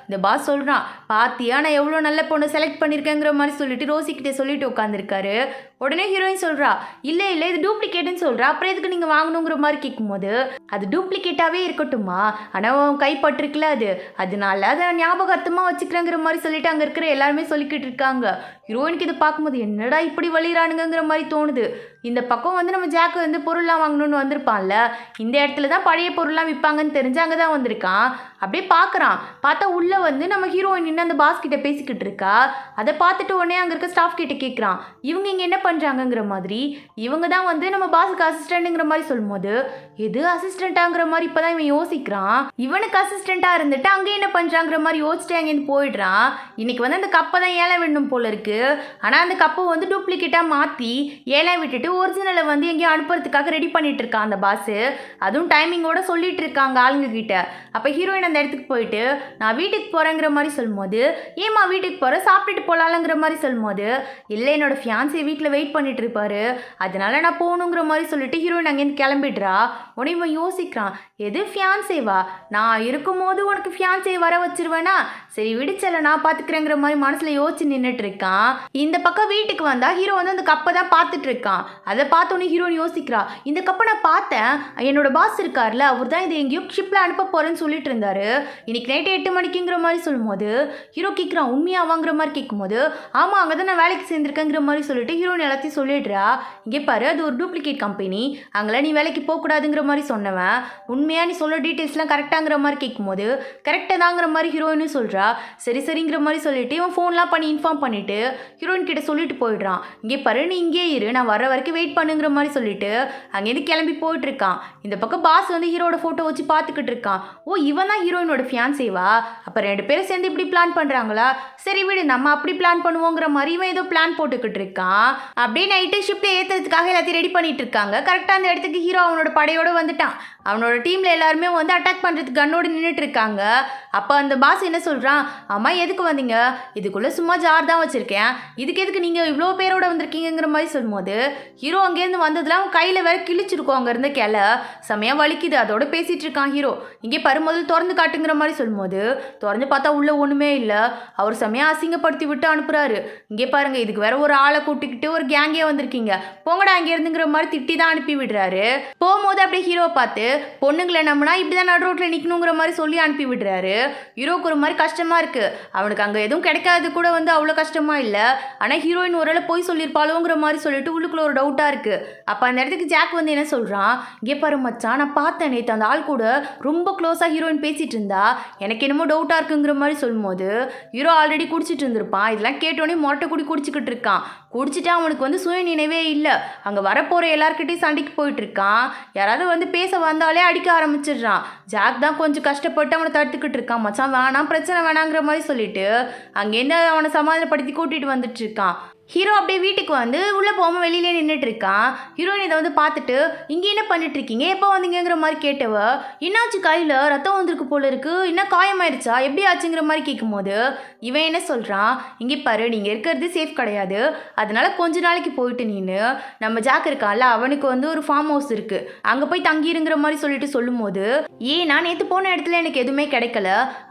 Speaker 1: இந்த பாஸ் சொல்கிறான், பாத்தியா நான் எவ்வளோ நல்ல பொண்ணு செலக்ட் பண்ணியிருக்கேங்கிற மாதிரி சொல்லிட்டு ரோசிக்கிட்டே சொல்லிட்டு உட்காந்துருக்காரு. உடனே ஹீரோயின் சொல்கிறா, இல்லை இல்லை இது டூப்ளிகேட்டுன்னு சொல்கிறா, அப்புறம் எதுக்கு நீங்கள் வாங்கணுங்கிற மாதிரி கேட்கும்போது, அது டூப்ளிகேட்டாகவே இருக்கட்டுமா, ஆனால் கைப்பற்றிருக்குல அதனால அதை ஞாபகார்த்தமாக வச்சுக்கிறேங்கிற மாதிரி சொல்லிட்டு அங்கே இருக்கிற எல்லாருமே சொல்லிக்கிட்டு இருக்காங்க. ஹீரோயினுக்கு இதை பார்க்கும்போது என்னடா இப்படி வலிறானுங்கிற மாதிரி தோணுது. இந்த பக்கம் வந்து நம்ம ஜாக்கு வந்து பொருள்லாம் வாங்கணும்னு வந்திருப்பான்ல, இந்த இடத்துல தான் பழைய பொருள்லாம் விற்பாங்கன்னு தெரிஞ்சு அங்கே தான் வந்திருக்கான். அப்படியே பார்க்குறான். பார்த்தா உள்ளே வந்து நம்ம ஹீரோயின் நின்று அந்த பாஸ் கிட்ட பேசிக்கிட்டு இருக்கா. அதை பார்த்துட்டு உடனே அங்கே இருக்க ஸ்டாஃப் கிட்ட கேட்குறான், இவங்க இங்கே என்ன பண்ணுறாங்கங்கிற மாதிரி. இவங்க தான் வந்து நம்ம பாஸுக்கு அசிஸ்டண்ட்டுங்கிற மாதிரி சொல்லும்போது, எது அசிஸ்டண்ட்டாங்கிற மாதிரி இப்போ தான் இவன் யோசிக்கிறான். இவனுக்கு அசிஸ்டண்ட்டாக இருந்துட்டு அங்கே என்ன பண்ணுறாங்கிற மாதிரி யோசிச்சுட்டு அங்கேருந்து போயிடுறான். இன்னைக்கு வந்து அந்த கப்பை தான் ஏலம் விடணும் போல இருக்கு. ஆனால் அந்த கப்பை வந்து டூப்ளிகேட்டாக மாற்றி ஏலம் விட்டுட்டு ஒரிஜினலை வந்து எங்கேயும் அனுப்புறதுக்காக ரெடி பண்ணிட்டு இருக்கான் அந்த பாஸு. அதுவும் டைமிங்கோட சொல்லிட்டு இருக்காங்க ஆளுங்க கிட்ட. அப்போ ஹீரோயின் அந்த இடத்துக்கு போயிட்டு நான் வீட்டுக்கு போகிறேங்கிற மாதிரி சொல்லும்போது, ஏமா வீட்டுக்கு போகிற, சாப்பிட்டுட்டு போகலாங்கிற மாதிரி சொல்லும்போது, இல்லை என்னோட ஃபியான்ஸை வீட்டில் வெயிட் பண்ணிட்டு இருப்பாரு, அதனால நான் போகணுங்கிற மாதிரி சொல்லிட்டு ஹீரோயின் அங்கேருந்து கிளம்பிடுறா. உடனே இவன் யோசிக்கிறான், எது ஃபியான்சேவா, நான் இருக்கும்போது உனக்கு ஃபியான்சே வர வச்சிருவேனா, சரி விடுச்சல நான் பார்த்துக்கிறேங்கிற மாதிரி மனசில் யோசிச்சு நின்றுட்டு இருக்கான். இந்த பக்கம் வீட்டுக்கு வந்தால் ஹீரோ வந்து அந்த கப்பை தான் பார்த்துட்டு இருக்கான். அதை பார்த்தோன்னே ஹீரோயின் யோசிக்கிறா, இந்த கப்பை நான் பார்த்தேன், என்னோட பாஸ் இருக்கார்ல அவர் தான் இதை எங்கேயோ ஷிப்பில் அனுப்ப போகிறேன்னு சொல்லிட்டு இருந்தாரு, இன்னைக்கு நைட்டு 8 மணிக்குங்கிற மாதிரி சொல்லும்போது ஹீரோ கேட்குறான், உண்மையா வாங்குற மாதிரி கேட்கும்போது, ஆமாம் அங்கே தான் நான் வேலைக்கு சேர்ந்துருக்கேங்கிற மாதிரி சொல்லிட்டு ஹீரோயின் எல்லாத்தையும் சொல்லிடுறா. இங்கே பாரு அது ஒரு டூப்ளிகேட் கம்பெனி, அங்கெல்லாம் நீ வேலைக்கு போகக்கூடாதுங்கிற மாதிரி சொன்னவன், உண்மையாக நீ சொல்ல டீட்டெயில்ஸ்லாம் கரெக்டாங்கிற மாதிரி கேட்கும்போது கரெக்டாக தாங்கிற மாதிரி ஹீரோயினும் சொல்கிறா. சரி சரிங்கிற மாதிரி சொல்லிட்டு இவன் ஃபோன்லாம் பண்ணி இன்ஃபார்ம் பண்ணிவிட்டு ஹீரோயின் கிட்ட சொல்லிட்டு போயிடுறான். இங்கே பாரு நீ இங்கே இரு, நான் வர வரைக்கும் வெயிட் பண்ணுங்கிற மாதிரி சொல்லிட்டு அங்கேருந்து கிளம்பி போயிட்டு இருக்கான். இந்த பக்கம் பாஸ் வந்து ஹீரோட ஃபோட்டோ வச்சு பார்த்துக்கிட்டு இருக்கான். ஓ இவன் தான் ஹீரோயினோட ஃபியான்சேவா, அப்போ 2 பேரும் சேர்ந்து இப்படி பிளான் பண்ணுறாங்களா, சரி விடு நம்ம அப்படி பிளான் பண்ணுவோங்கிற மாதிரி இவன் ஏதோ பிளான் போட்டுக்கிட்டு இருக்கான். அப்படியே நைட்டு ஷிஃப்ட்டை ஏற்றுறதுக்காக எல்லாத்தையும் ரெடி பண்ணிட்டு இருக்காங்க. கரெக்டாக அந்த இடத்துக்கு ஹீரோ அவனோட படையோடு வந்துட்டான். அவனோட டீமில் எல்லாருமே வந்து அட்டாக் பண்ணுறதுக்கு கன்னோடு நின்றுட்டு இருக்காங்க. அப்போ அந்த பாஸ் என்ன சொல்கிறான், அம்மா எதுக்கு வந்தீங்க, இதுக்குள்ளே சும்மா ஜார் தான் வச்சுருக்கேன், இதுக்கு எதுக்கு நீங்கள் இவ்வளோ பேரோட வந்திருக்கீங்கிற மாதிரி சொல்லும்போது ஹீரோ அங்கேருந்து வந்ததுல அவன் கையில் வேற கிழிச்சிருக்கோம் அங்கே இருந்த கிளை செமையாக வலிக்குது. அதோட பேசிகிட்டு இருக்கான் ஹீரோ. இங்கே பரும்போதில் திறந்து காட்டுங்கிற மாதிரி சொல்லும்போது திறந்து பார்த்தா உள்ளே ஒன்றுமே இல்லை. அவர் செமையாக அசிங்கப்படுத்தி விட்டு அனுப்புகிறாரு. இங்கே பாருங்கள் இதுக்கு வேற ஒரு ஆளை கூட்டிக்கிட்டு ஒரு கேங்கே வந்திருக்கீங்க, போங்கடா அங்கே இருந்துங்கிற மாதிரி திட்டி தான் அனுப்பி விடுறாரு. போகும்போது அப்படியே ஹீரோ பார்த்து பொண்ணுங்களை நம்பினா இப்படி தான் நடு ரோட்டில் நிற்கணுங்கிற மாதிரி சொல்லி அனுப்பி விடுறாரு. ஹீரோக்கு ஒரு மாதிரி கஷ்டமாக இருக்குது. அவனுக்கு அங்கே எதுவும் கிடைக்காது கூட வந்து அவ்வளோ கஷ்டமாக இல்லை. ஆனால் ஹீரோயின் ஒரு போய் சொல்லியிருப்பாளோங்கிற மாதிரி சொல்லிட்டு உள்ளுக்குள்ள ஒரு டவுட்டாக இருக்குது. அப்போ அந்த இடத்துக்கு ஜாக் வந்து என்ன சொல்கிறான், இங்கே பாரு மச்சான் நான் பார்த்தேன் நேற்று அந்த ஆள் கூட ரொம்ப க்ளோஸாக ஹீரோயின் பேசிகிட்டு இருந்தா, எனக்கு என்னமோ டவுட்டாக இருக்குங்கிற மாதிரி சொல்லும்போது ஹீரோ ஆல்ரெடி குடிச்சிட்டு இருந்திருப்பான். இதெல்லாம் கேட்டோன்னே மொட்டை குடிச்சிக்கிட்டு இருக்கான். குடிச்சிட்டு அவனுக்கு வந்து சுய நினைவே இல்லை. அங்கே வரப்போகிற எல்லாருக்கிட்டையும் சண்டைக்கு போயிட்டு இருக்கான். யாராவது வந்து பேச வந்தாலே அடிக்க ஆரம்பிச்சிடுறான். ஜாக் தான் கொஞ்சம் கஷ்டப்பட்டு அவனை தடுத்துக்கிட்டு இருக்கான். மச்சான் வேணாம் பிரச்சனை வேணாங்கிற மாதிரி சொல்லிட்டு அங்கேருந்து அவனை சமாதானப்படுத்தி கூட்டிகிட்டு வந்துட்டு இருக்கான். ஹீரோ அப்படியே வீட்டுக்கு வந்து உள்ளே போகாமல் வெளியிலே நின்றுட்டு இருக்கான். ஹீரோயின் இதை வந்து பார்த்துட்டு இங்கே என்ன பண்ணிட்டு இருக்கீங்க, எப்போ வந்தீங்கிற மாதிரி கேட்டவ, என்னாச்சு கையில் ரத்தம் வந்திருக்கு போல இருக்கு, இன்னும் காயமாயிருச்சா எப்படி ஆச்சுங்கிற மாதிரி கேட்கும்போது இவன் என்ன சொல்கிறான், இங்கே பாரு நீங்கள் இருக்கிறது சேஃப் கிடையாது, அதனால கொஞ்ச நாளைக்கு போயிட்டு நீனு நம்ம ஜாக் இருக்கான்ல அவனுக்கு வந்து ஒரு ஃபார்ம் ஹவுஸ் இருக்குது அங்கே போய் தங்கிருங்கிற மாதிரி சொல்லிட்டு சொல்லும்போது, நான் நேற்று போன இடத்துல எனக்கு எதுவுமே கிடைக்கல,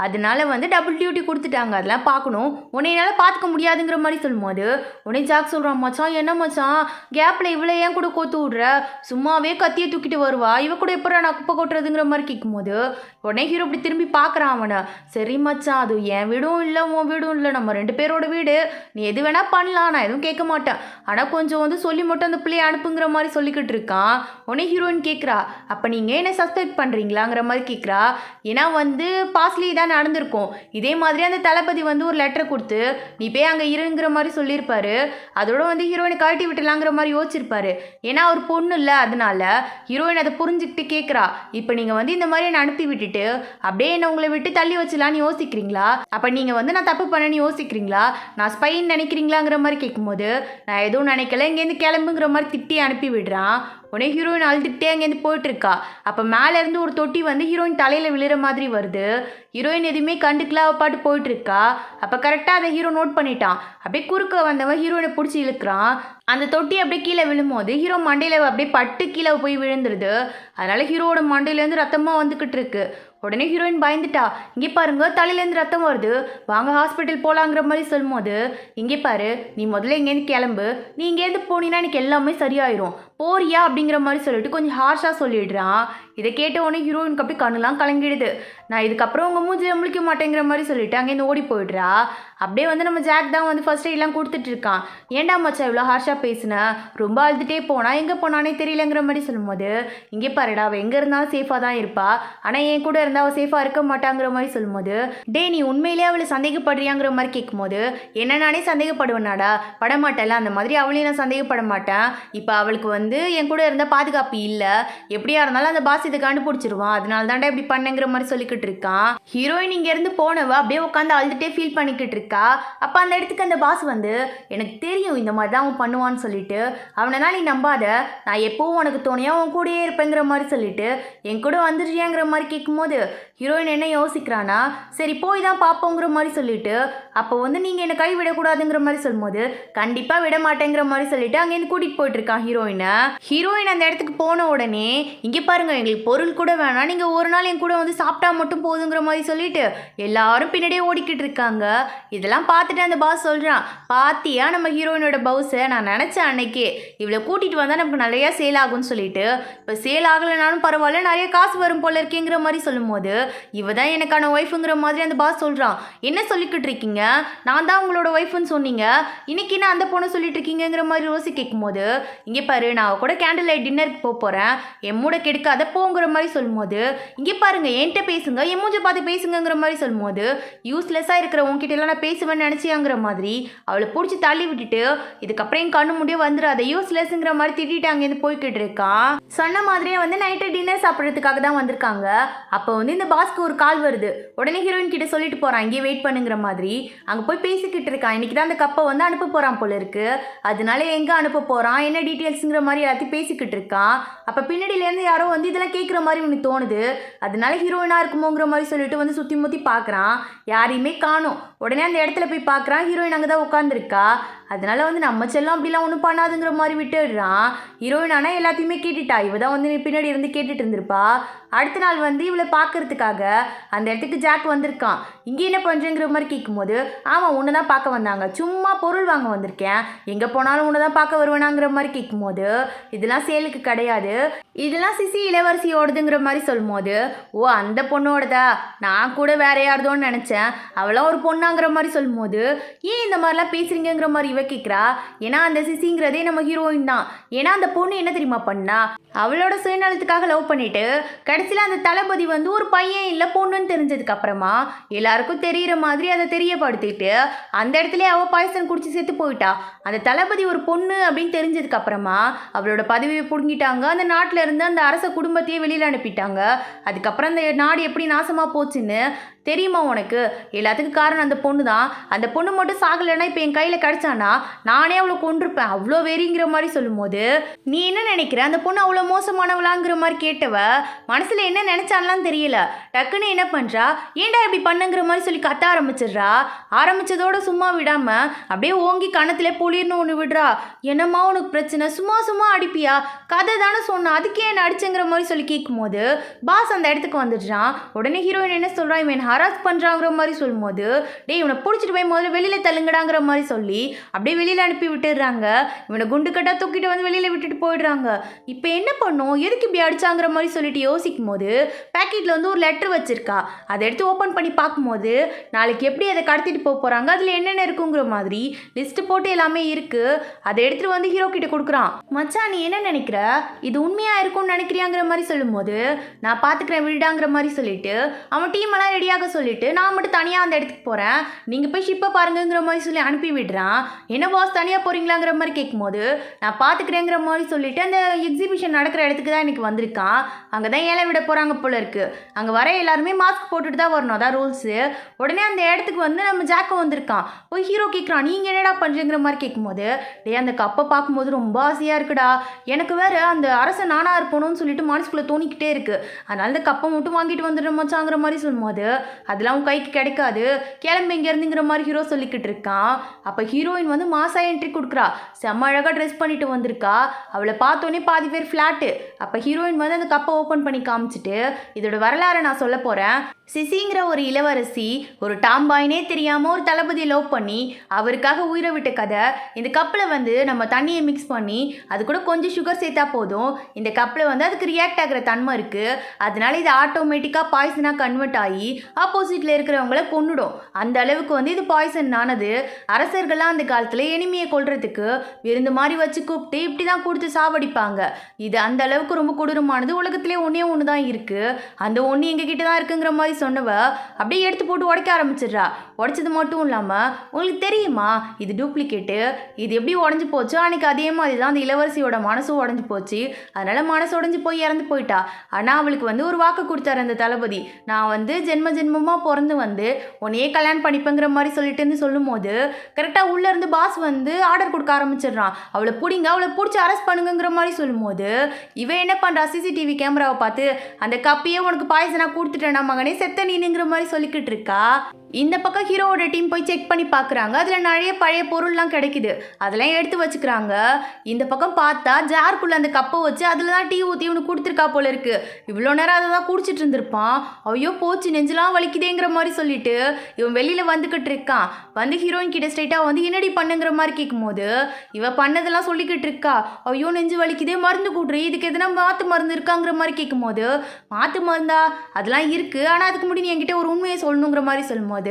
Speaker 1: அதனால வந்து டபுள் டியூட்டி கொடுத்துட்டாங்க, அதெல்லாம் பார்க்கணும், உன்னை என்னால் பார்த்துக்க முடியாதுங்கிற மாதிரி சொல்லும்போது உடனே ஜாக் சொல்கிறான், மச்சான் என்ன மச்சான் கேப்பில் இவ்வளோ ஏன் கூட கோத்து விட்ற, சும்மாவே கத்தியை தூக்கிட்டு வருவா, இவ கூட எப்போ நான் குப்பை கொட்டுறதுங்கிற மாதிரி கேட்கும்போது உடனே ஹீரோ இப்படி திரும்பி பார்க்குறான் அவனை. சரி மச்சான் அது என் வீடும் இல்லை உன் வீடும் இல்லை, நம்ம 2 பேரோட வீடு, நீ எது வேணால் பண்ணலாம், நான் எதுவும் கேட்க மாட்டேன், ஆனால் கொஞ்சம் வந்து சொல்லி மட்டும் அந்த பிள்ளையை அனுப்புங்கிற மாதிரி சொல்லிக்கிட்டு இருக்கான். உடனே ஹீரோயின் கேட்குறா, அப்போ நீங்கள் என்ன சஸ்பெக்ட் பண்ணுறீங்களாங்கிற மாதிரி கேட்குறா. ஏன்னா வந்து பாஸ்லி தான் நடந்திருக்கும், இதே மாதிரி அந்த தளபதி வந்து ஒரு லெட்டர் கொடுத்து நீ போய் அங்கே இருங்கிற மாதிரி சொல்லியிருப்பாரு, அதோட வந்து ஹீரோயினை கழட்டி விட்டுலாங்கிற மாதிரி யோசிச்சிருப்பாரு. ஏன்னா அவர் பொண்ணு இல்லை, அதனால ஹீரோயின் அதை புரிஞ்சுக்கிட்டு கேட்குறா, இப்போ நீங்கள் வந்து இந்த மாதிரி என்னை அனுப்பி விட்டுட்டு அப்படியே என்னை உங்களை விட்டு தள்ளி வச்சலான்னு யோசிக்கிறீங்களா? அப்போ நீங்கள் வந்து நான் தப்பு பண்ணேன்னு யோசிக்கிறீங்களா? நான் ஸ்பைன்னு நினைக்கிறீங்களாங்கிற மாதிரி கேட்கும்போது, நான் எதுவும் நினைக்கல, இங்கேருந்து கிளம்புங்கிற மாதிரி திட்டி அனுப்பி விடுறான். உடனே ஹீரோயின் அழுதுகிட்டே அங்கேருந்து போயிட்டுருக்கா. அப்போ மேலேருந்து ஒரு தொட்டி வந்து ஹீரோயின் தலையில் விழுற மாதிரி வருது. ஹீரோயின் எதுவுமே கண்டுக்கல, அவள் பாட்டு போயிட்டுருக்கா. அப்போ கரெக்டாக அதை ஹீரோ நோட் பண்ணிட்டான். அப்படியே குறுக்க வந்தவன் ஹீரோயினை பிடிச்சி இழுக்கிறான். அந்த தொட்டி அப்படியே கீழே விழும்போது ஹீரோ மண்டையில் அப்படியே பட்டு கீழே போய் விழுந்துருது. அதனால் ஹீரோவோட மண்டையிலேருந்து ரத்தமாக வந்துக்கிட்டு இருக்கு. உடனே ஹீரோயின் பயந்துட்டா. இங்கே பாருங்க, தலையிலேருந்து ரத்தம் வருது, வாங்க ஹாஸ்பிட்டல் போகலாங்கிற மாதிரி சொல்லும்போது, இங்கே பாரு, நீ முதல்ல இங்கேருந்து கிளம்பு, நீ இங்கேருந்து போனீங்கன்னா எனக்கு எல்லாமே சரியாயிரும், போறியா அப்படிங்கிற மாதிரி சொல்லிட்டு கொஞ்சம் ஹார்ஷாக சொல்லிடுறான். இதை கேட்ட உடனே ஹீரோயினுக்கு அப்படி கண்ணுலாம் கலங்கிடுது. நான் இதுக்கப்புறம் உங்கள் மூஞ்சில் முழிக்க மாட்டேங்கிற மாதிரி சொல்லிட்டு அங்கேருந்து ஓடி போயிடுறா. அப்படியே வந்து நம்ம ஜாக் தான் வந்து ஃபர்ஸ்ட் எய்ட்லாம் கொடுத்துட்டு இருக்கான். ஏன்டா மச்சா இவ்வளோ ஹார்ஷாக பேசின, ரொம்ப அழுதுகிட்டே போனா, எங்கே போனானே தெரியலங்கிற மாதிரி சொல்லும்போது, இங்கே பாருடா, அவள் எங்கே இருந்தாலும் சேஃபாக தான் இருப்பா, ஆனால் என் கூட இருந்தால் அவள் சேஃபாக இருக்க மாட்டாங்கிற மாதிரி சொல்லும்போது, டே நீ உண்மையிலே அவளை சந்தேகப்படுறியாங்கிற மாதிரி கேட்கும்போது, என்ன நானே சந்தேகப்படுவேனாடா, படமாட்டேல, அந்த மாதிரி அவளையும் நான் சந்தேகப்பட மாட்டேன். இப்போ அவளுக்கு வந்து என் கூட இருந்தால் பாதுகாப்பு இல்லை, எப்படியா இருந்தாலும் அந்த பாஸ் இதை கண்டுபிடிச்சிருவான், அதனால தாண்டா இப்படி பண்ணேங்கிற மாதிரி சொல்லிக்கிட்டு இருக்கான். ஹீரோயின் இங்கேருந்து போனவ அப்படியே உட்காந்து அழுதுகிட்டே ஃபீல் பண்ணிக்கிட்டு இருக்கா. அப்போ அந்த இடத்துக்கு அந்த பாஸ் வந்து, எனக்கு தெரியும் இந்த மாதிரி தான் அவன் பண்ணுவான்னு சொல்லிட்டு, அவனை நீ நம்பாத, நான் எப்போவும் உனக்கு தோணியா உன் கூடயே இருப்பேங்கிற மாதிரி சொல்லிட்டு என் கூட வந்துடுறியாங்கிற மாதிரி கேட்கும்போது, ஹீரோயின் என்ன யோசிக்கிறானா, சரி போய் தான் பார்ப்போங்கிற மாதிரி சொல்லிட்டு, அப்போ வந்து நீங்கள் என்னை கை விடக்கூடாதுங்கிற மாதிரி சொல்லும்போது, கண்டிப்பாக விட மாட்டேங்கிற மாதிரி சொல்லிட்டு அங்கேருந்து கூட்டிகிட்டு போயிட்டு இருக்கான் ஹீரோயினை. ஹீரோயின் அந்த இடத்துக்கு போன உடனே, இங்கே பாருங்க, எங்களுக்கு பொருள் கூட வேணாம், நீங்கள் ஒரு நாள் என் கூட வந்து சாப்பிட்டா மட்டும் போதுங்கிற மாதிரி சொல்லிட்டு எல்லாரும் பின்னாடியே ஓடிக்கிட்டு இருக்காங்க. இதெல்லாம் பார்த்துட்டு அந்த பாஸ் சொல்கிறான், பாத்தியா நம்ம ஹீரோயினோட பவுஸை, நான் நினச்சேன் அன்னைக்கே இவளை கூட்டிகிட்டு வந்தால் நமக்கு நிறையா சேல் ஆகும்னு சொல்லிட்டு, இப்போ சேல் ஆகலைனாலும் பரவாயில்ல, நிறைய காசு வரும் போல இருக்கேங்கிற மாதிரி சொல்லும்போது, இவ தான் எனக்கான ஒய்ஃபுங்கிற மாதிரி அந்த பாஸ் சொல்கிறான். என்ன சொல்லிக்கிட்டு இருக்கீங்க, நான் தான் உங்களோட ஒய்ஃப்னு சொன்னீங்க, இன்னைக்கு என்ன அந்த பொண்ணை சொல்லிட்டு இருக்கீங்கிற மாதிரி ரோசி கேட்கும்போது, இங்கே பாரு, நான் கூட கேண்டில் லைட் டின்னருக்கு போகிறேன், என் மூட கெடுக்காத போங்கிற மாதிரி சொல்லும்போது, இங்கே பாருங்க, என்கிட்ட பேசுங்க, என் மூஞ்சை பார்த்து பேசுங்கிற மாதிரி சொல்லும்போது, யூஸ்லெஸ்ஸாக இருக்கிற உங்ககிட்ட எல்லாம் நான் பேசுவேன்னு நினச்சியாங்கிற மாதிரி அவளை பிடிச்சி தள்ளி விட்டுட்டு, இதுக்கப்புறம் என் கண்ணு முடிய வந்துடாத யூஸ்லெஸ்ங்கிற மாதிரி திட்டிட்டு அங்கேருந்து போய்கிட்டு இருக்கான். சொன்ன மாதிரியே வந்து நைட்டு டின்னர் சாப்பிட்றதுக்காக தான் வந்திருக்காங்க. அப்போ வந்து இந்த பாஸ்க்கு ஒரு கால் வருது. உடனே ஹீரோயின் கிட்ட சொல்லிட்டு போகிறான், இங்கே வெயிட் பண்ணுங்கிற மாதிரி. அங்கே போய் பேசிக்கிட்டு இருக்கான். இன்னைக்கு தான் அந்த கப்பை வந்து அனுப்ப போகிறான் போல இருக்கு, அதனால எங்கே அனுப்ப போகிறான், என்ன டீட்டெயில்ஸுங்கிற மாதிரி எல்லாத்தையும் பேசிக்கிட்டு இருக்கான். அப்போ பின்னாடியிலேருந்து யாரோ வந்து இதெல்லாம் கேட்குற மாதிரி எனக்கு தோணுது, அதனால ஹீரோயினாக இருக்குமோங்கிற மாதிரி சொல்லிட்டு வந்து சுற்றி முற்றி பார்க்குறான். யாரையுமே காணும். உடனே அந்த இடத்துல போய் பார்க்குறான், ஹீரோயின் அங்கே தான் உட்காந்துருக்கா. அதனால வந்து நம்ம செல்லம் அப்படிலாம் ஒன்றும் பண்ணாதுங்கிற மாதிரி விட்டுடுறான். ஹீரோயின் ஆனால் எல்லாத்தையுமே கேட்டுட்டா, இவ தான் வந்து பின்னாடி இருந்து கேட்டுட்டு இருந்திருப்பா. அடுத்த நாள் வந்து இவளை பார்க்கறதுக்காக அந்த இடத்துக்கு ஜாக் வந்திருக்கான். இங்கே என்ன பண்ணுறேங்கிற மாதிரி கேட்கும்போது, ஆமாம் உன்னை தான் பார்க்க வந்தாங்க, சும்மா பொருள் வாங்க வந்திருக்கேன், எங்கே போனாலும் உன்னை தான் பார்க்க வருவேனாங்கிற மாதிரி கேட்கும்போது, இதெல்லாம் சேலுக்கு கிடையாது, இதெல்லாம் சிசி இளவரசியோடுதுங்கிற மாதிரி சொல்லும்போது, ஓ அந்த பொண்ணோடதா, நான் கூட வேற யார்தோன்னு நினச்சேன், அவளாம் ஒரு பொண்ணாங்கிற மாதிரி சொல்லும்போது, ஏன் இந்த மாதிரிலாம் பேசுறீங்கிற மாதிரி இவ கேட்குறா. ஏன்னா அந்த சிசிங்கிறதே நம்ம ஹீரோயின் தான். ஏன்னா அந்த பொண்ணு என்ன தெரியுமா பண்ணா, அவளோட சுயநலத்துக்காக லவ் பண்ணிட்டு கடைசியில் அந்த தளபதி வந்து ஒரு பையன் இல்லை பொண்ணுன்னு தெரிஞ்சதுக்கு அப்புறமா எல்லாருக்கும் தெரிகிற மாதிரி அதை தெரியப்படுத்திட்டு அந்த இடத்துல அவள் பாய்சன் குடிச்சு செத்து போயிட்டா. அந்த தளபதி ஒரு பொண்ணு அப்படின்னு தெரிஞ்சதுக்கு அப்புறமா அவளோட பதவியை பிடுங்கிட்டாங்க. அந்த நாட்டில் இருந்து அந்த அரச குடும்பத்தையே வெளியில் அனுப்பிட்டாங்க. அதுக்கப்புறம் அந்த நாடு எப்படி நாசமாக போச்சுன்னு தெரியுமா உனக்கு? எல்லாத்துக்கும் காரணம் அந்த பொண்ணு தான். அந்த பொண்ணு மட்டும் சாகலைன்னா இப்போ என் கையில் கிடச்சானா நானே அவளை கொண்டிருப்பேன், அவ்வளோ வெறிங்கிற மாதிரி சொல்லும்போது, நீ என்ன நினைக்கிற, அந்த பொண்ணு அவ்வளோ மோசமானவளாங்கிற மாதிரி கேட்டவ மனசில் என்ன நினச்சான்லாம் தெரியல. டக்குன்னு என்ன பண்ணுறா, ஏன்டா இப்படி பண்ணுங்கிற மாதிரி சொல்லி கத்த ஆரம்பிச்சிடுறா. ஆரம்பித்ததோடு சும்மா விடாமல் அப்படியே ஓங்கி கணத்துல பொலிர்னு ஒன்று விடுறா. என்னம்மா உனக்கு பிரச்சனை, சும்மா சும்மா அடிப்பியா, கதை தானே சொன்ன, அதுக்கே என்ன அடிச்சுங்கிற மாதிரி சொல்லி கேட்கும்போது பாஸ் அந்த இடத்துக்கு வந்துடுறான். உடனே ஹீரோயின் என்ன சொல்கிறான், இவன் ஹராஸ் பண்ணுறாங்கிற மாதிரி சொல்லும்போது, டே இவனை பிடிச்சிட்டு போய் முதல்ல வெளியில் தள்ளுங்கடாங்கிற மாதிரி சொல்லி அப்படியே வெளியில் அனுப்பி விட்டுடுறாங்க. இவனை குண்டு கட்டாக தூக்கிட்டு வந்து வெளியில் விட்டுட்டு போயிடுறாங்க. இப்போ என்ன பண்ணும், எதுக்கு இப்படி அடிச்சாங்கிற மாதிரி சொல்லிட்டு யோசிக்கும் போது பேக்கெட்டில் வந்து ஒரு லெட்டர் வச்சிருக்கா. அதை எடுத்து ஓப்பன் பண்ணி பார்க்கும்போது நாளைக்கு எப்படி அதை கடத்திட்டு போக போகிறாங்க, அதில் என்னென்ன இருக்குங்கிற மாதிரி லிஸ்ட்டு போட்டு எல்லாமே இருக்குது. அதை எடுத்துகிட்டு வந்து ஹீரோ கிட்ட கொடுக்குறான். மச்சான் நீ என்ன நினைக்கிற, இது உண்மையாக இருக்கும்னு நினைக்கிறியாங்கிற மாதிரி சொல்லும்போது, நான் பார்த்துக்கிறேன் விடாங்கிற மாதிரி சொல்லிட்டு அவன் டீம் எல்லாம் ரெடியாக தலைவ சொல்லிட்டு நான் மட்டும் தனியாக அந்த இடத்துக்கு போகிறேன், நீங்கள் போய் ஷிப்பை பாருங்கிற மாதிரி சொல்லி அனுப்பி விடுறான். என்ன பாஸ் தனியாக போகிறீங்களாங்கிற மாதிரி கேட்கும்போது நான் பார்த்துக்கிறேங்கிற மாதிரி சொல்லிட்டு அந்த எக்ஸிபிஷன் நடக்கிற இடத்துக்கு தான் எனக்கு வந்திருக்கான். அங்கே தான் ஏழை விட போகிறாங்க போல இருக்குது. அங்கே வர எல்லாருமே மாஸ்க் போட்டுட்டு தான் வரணும், அதான் ரூல்ஸு. உடனே அந்த இடத்துக்கு வந்து நம்ம ஜாக்கோ வந்திருக்கான். போய் ஹீரோ கேட்குறான், நீங்கள் என்னடா பண்ணுறீங்கிற மாதிரி கேட்கும்போது டே அந்த கப்பை பார்க்கும்போது ரொம்ப ஆசையாக இருக்குடா, எனக்கு வேறு அந்த அரசன் நானாக இருப்பணும்னு சொல்லிட்டு மனசுக்குள்ளே தோணிக்கிட்டே இருக்குது, அதனால இந்த கப்பை மட்டும் வாங்கிட்டு வந்துடுற மச்சாங்கிற மாதிரி சொல்லும்போது அதெல்லாம் உன் கைக்கு கிடைக்காது, கிளம்பு இங்கேருந்துங்கிற மாதிரி ஹீரோ சொல்லிக்கிட்டு இருக்கான். அப்போ ஹீரோயின் வந்து மாசா என்ட்ரி கொடுக்குறா. செம்ம அழகாக ட்ரெஸ் பண்ணிட்டு வந்திருக்கா. அவளை பார்த்தோன்னே பாதி பேர் ஃப்ளாட்டு. அப்போ ஹீரோயின் வந்து அந்த கப்பை ஓப்பன் பண்ணி காமிச்சிட்டு இதோட வரலாறை நான் சொல்ல போகிறேன். சிசிங்கிற ஒரு இளவரசி ஒரு டாம்பாயினே தெரியாமல் ஒரு தளபதியை லவ் பண்ணி அவருக்காக உயிரை விட்ட கதை. இந்த கப்பில் வந்து நம்ம தண்ணியை மிக்ஸ் பண்ணி அது கூட கொஞ்சம் சுகர் சேர்த்தா போதும், இந்த கப்பில் வந்து அதுக்கு ரியாக்ட் ஆகிற தன்மை இருக்குது. அதனால இது ஆட்டோமேட்டிக்காக பாய்சனாக கன்வெர்ட் ஆகி ஆப்போசிட்டில் இருக்கிறவங்கள கொன்னுடும். அந்த அளவுக்கு வந்து இது பாய்சன் ஆனது. அரசர்கள்லாம் அந்த காலத்தில் எனிமையை கொல்றதுக்கு விருந்து மாதிரி வச்சு கூப்பிட்டு இப்படி தான் கொடுத்து சாவடிப்பாங்க. இது அந்த அளவுக்கு ரொம்ப கொடூரமானது. உலகத்திலே ஒன்றே ஒன்று தான் இருக்குது, அந்த ஒன்று எங்ககிட்ட தான் இருக்குங்கிற மாதிரி சொன்னவ அப்படியே எடுத்து போட்டு உடைக்க ஆரம்பிச்சிடுறா. உடைச்சது மட்டும் இல்லாமல் உங்களுக்கு தெரியுமா இது டூப்ளிகேட்டு, இது எப்படி உடஞ்சி போச்சு, அன்றைக்கி அதே மாதிரி தான் அந்த இளவரசியோட மனசும் உடஞ்சி போச்சு. அதனால் மனசு உடஞ்சி போய் இறந்து போயிட்டா. ஆனால் அவளுக்கு வந்து ஒரு வாக்கு கொடுத்தாரு அந்த தளபதி, நான் வந்து ஜென்மமாக பிறந்து வந்து உன்னையே கல்யாணம் பண்ணிப்பேங்கிற மாதிரி சொல்லிட்டுன்னு சொல்லும் போது கரெக்டாக உள்ளேருந்து பாஸ் வந்து ஆர்டர் கொடுக்க ஆரம்பிச்சிடுறான். அவளை பிடிங்க, அவளை பிடிச்சி அரெஸ்ட் பண்ணுங்கிற மாதிரி சொல்லும் போது இவன் என்ன பண்ணுறா, சிசிடிவி கேமராவை பார்த்து அந்த கப்பியே உனக்கு பாய்சனாக கொடுத்துட்டேன்னா மகனே செத்த நீனுங்கிற மாதிரி சொல்லிக்கிட்டு இருக்கா. இந்த பக்கம் ஹீரோவோட டீம் போய் செக் பண்ணி பார்க்குறாங்க. அதில் நிறைய பழைய பொருள்லாம் கிடைக்குது, அதெல்லாம் எடுத்து வச்சுக்கிறாங்க. இந்த பக்கம் பார்த்தா ஜார்க்குள்ளே அந்த கப்பை வச்சு அதில் தான் டீ ஊற்றி இவனுக்கு கொடுத்துருக்கா போல இருக்குது. இவ்வளோ நேரம் அதை தான் குடிச்சிட்டு இருந்திருப்பான். ஐயோ போச்சு நெஞ்செலாம் வலிக்குதேங்கிற மாதிரி சொல்லிட்டு இவன் வெளியில் வந்துக்கிட்டு இருக்கான். வந்து ஹீரோயின் கிட்ட ஸ்ட்ரைட்டாக வந்து என்னடி பண்ணுங்கிற மாதிரி கேட்கும்போது இவன் பண்ணதெல்லாம் சொல்லிக்கிட்டு இருக்கா. ஐயோ நெஞ்சு வலிக்குதே, மருந்து கூட்டுரு, இதுக்கு எதுனா மாற்று மருந்து இருக்காங்கிற மாதிரி கேட்கும்போது மாற்று மருந்தா அதெல்லாம் இருக்குது, ஆனால் அதுக்கு முன்னாடி என்கிட்ட ஒரு உண்மையை சொல்லணுங்கிற மாதிரி சொல்லும்போது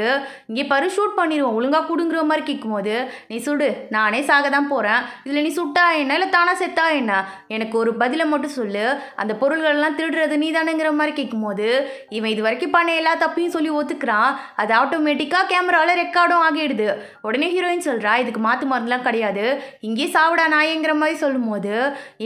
Speaker 1: இங்கே பாரு ஷூட் பண்ணிடுவோம் ஒழுங்காக கொடுங்கிற மாதிரி கேட்கும்போது நீ சுடு, நானே சாக தான் போகிறேன், இதில் நீ சுட்டா என்ன இல்லை தானா செத்தா என்ன, எனக்கு ஒரு பதிலை மட்டும் சொல்லு, அந்த பொருள்களெல்லாம் திருடுறது நீ தானேங்கிற மாதிரி கேட்கும்போது இவன் இது வரைக்கும் பண்ண எல்லா தப்பையும் சொல்லி ஒத்துக்கிறான். அது ஆட்டோமேட்டிக்காக கேமராவில் ரெக்கார்டும் ஆகிடுது. உடனே ஹீரோயின் சொல்கிறா இதுக்கு மாற்று மருந்துலாம் கிடையாது, இங்கே சாவிடா நாயங்கிற மாதிரி சொல்லும்போது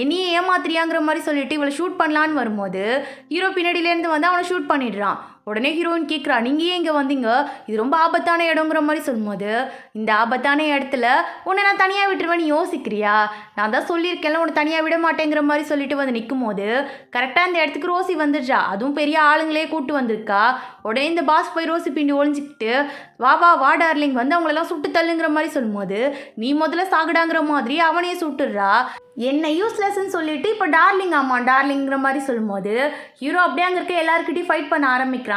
Speaker 1: என்னையே ஏமாத்திரியாங்கிற மாதிரி சொல்லிட்டு இவளை ஷூட் பண்ணலான்னு வரும்போது ஹீரோ பின்னாடியிலேருந்து வந்து அவனை ஷூட் பண்ணிடுறான். உடனே ஹீரோயின் கேட்குறா நீங்கள் ஏன் இங்கே வந்தீங்க, இது ரொம்ப ஆபத்தான இடங்கிற மாதிரி சொல்லும்போது இந்த ஆபத்தான இடத்துல உன்னை நான் தனியாக விட்டுருவேன் நீ யோசிக்கிறியா, நான் தான் சொல்லியிருக்கேன்ல உன்னை தனியாக விட மாட்டேங்கிற மாதிரி சொல்லிட்டு வந்து நிற்கும் போது கரெக்டாக அந்த இடத்துக்கு ரோசி வந்துடுறா. அதுவும் பெரிய ஆளுங்களே கூப்பிட்டு வந்திருக்கா. உடனே இந்த பாஸ் போய் ரோசி பிண்டி ஒழிஞ்சிக்கிட்டு வா வா வா டார்லிங் வந்து அவங்களெல்லாம் சுட்டு தள்ளுங்கிற மாதிரி சொல்லும்போது நீ முதல்ல சாகுடாங்கிற மாதிரி அவனையே சுட்டுடுறா. என்ன யூஸ்லெஸ்ன்னு சொல்லிட்டு இப்போ டார்லிங் ஆமாம் டார்லிங்கிற மாதிரி சொல்லும்போது ஹீரோ அப்படியே அங்கே இருக்க எல்லாருக்கிட்டையும் ஃபைட் பண்ண ஆரம்பிக்கிறான்.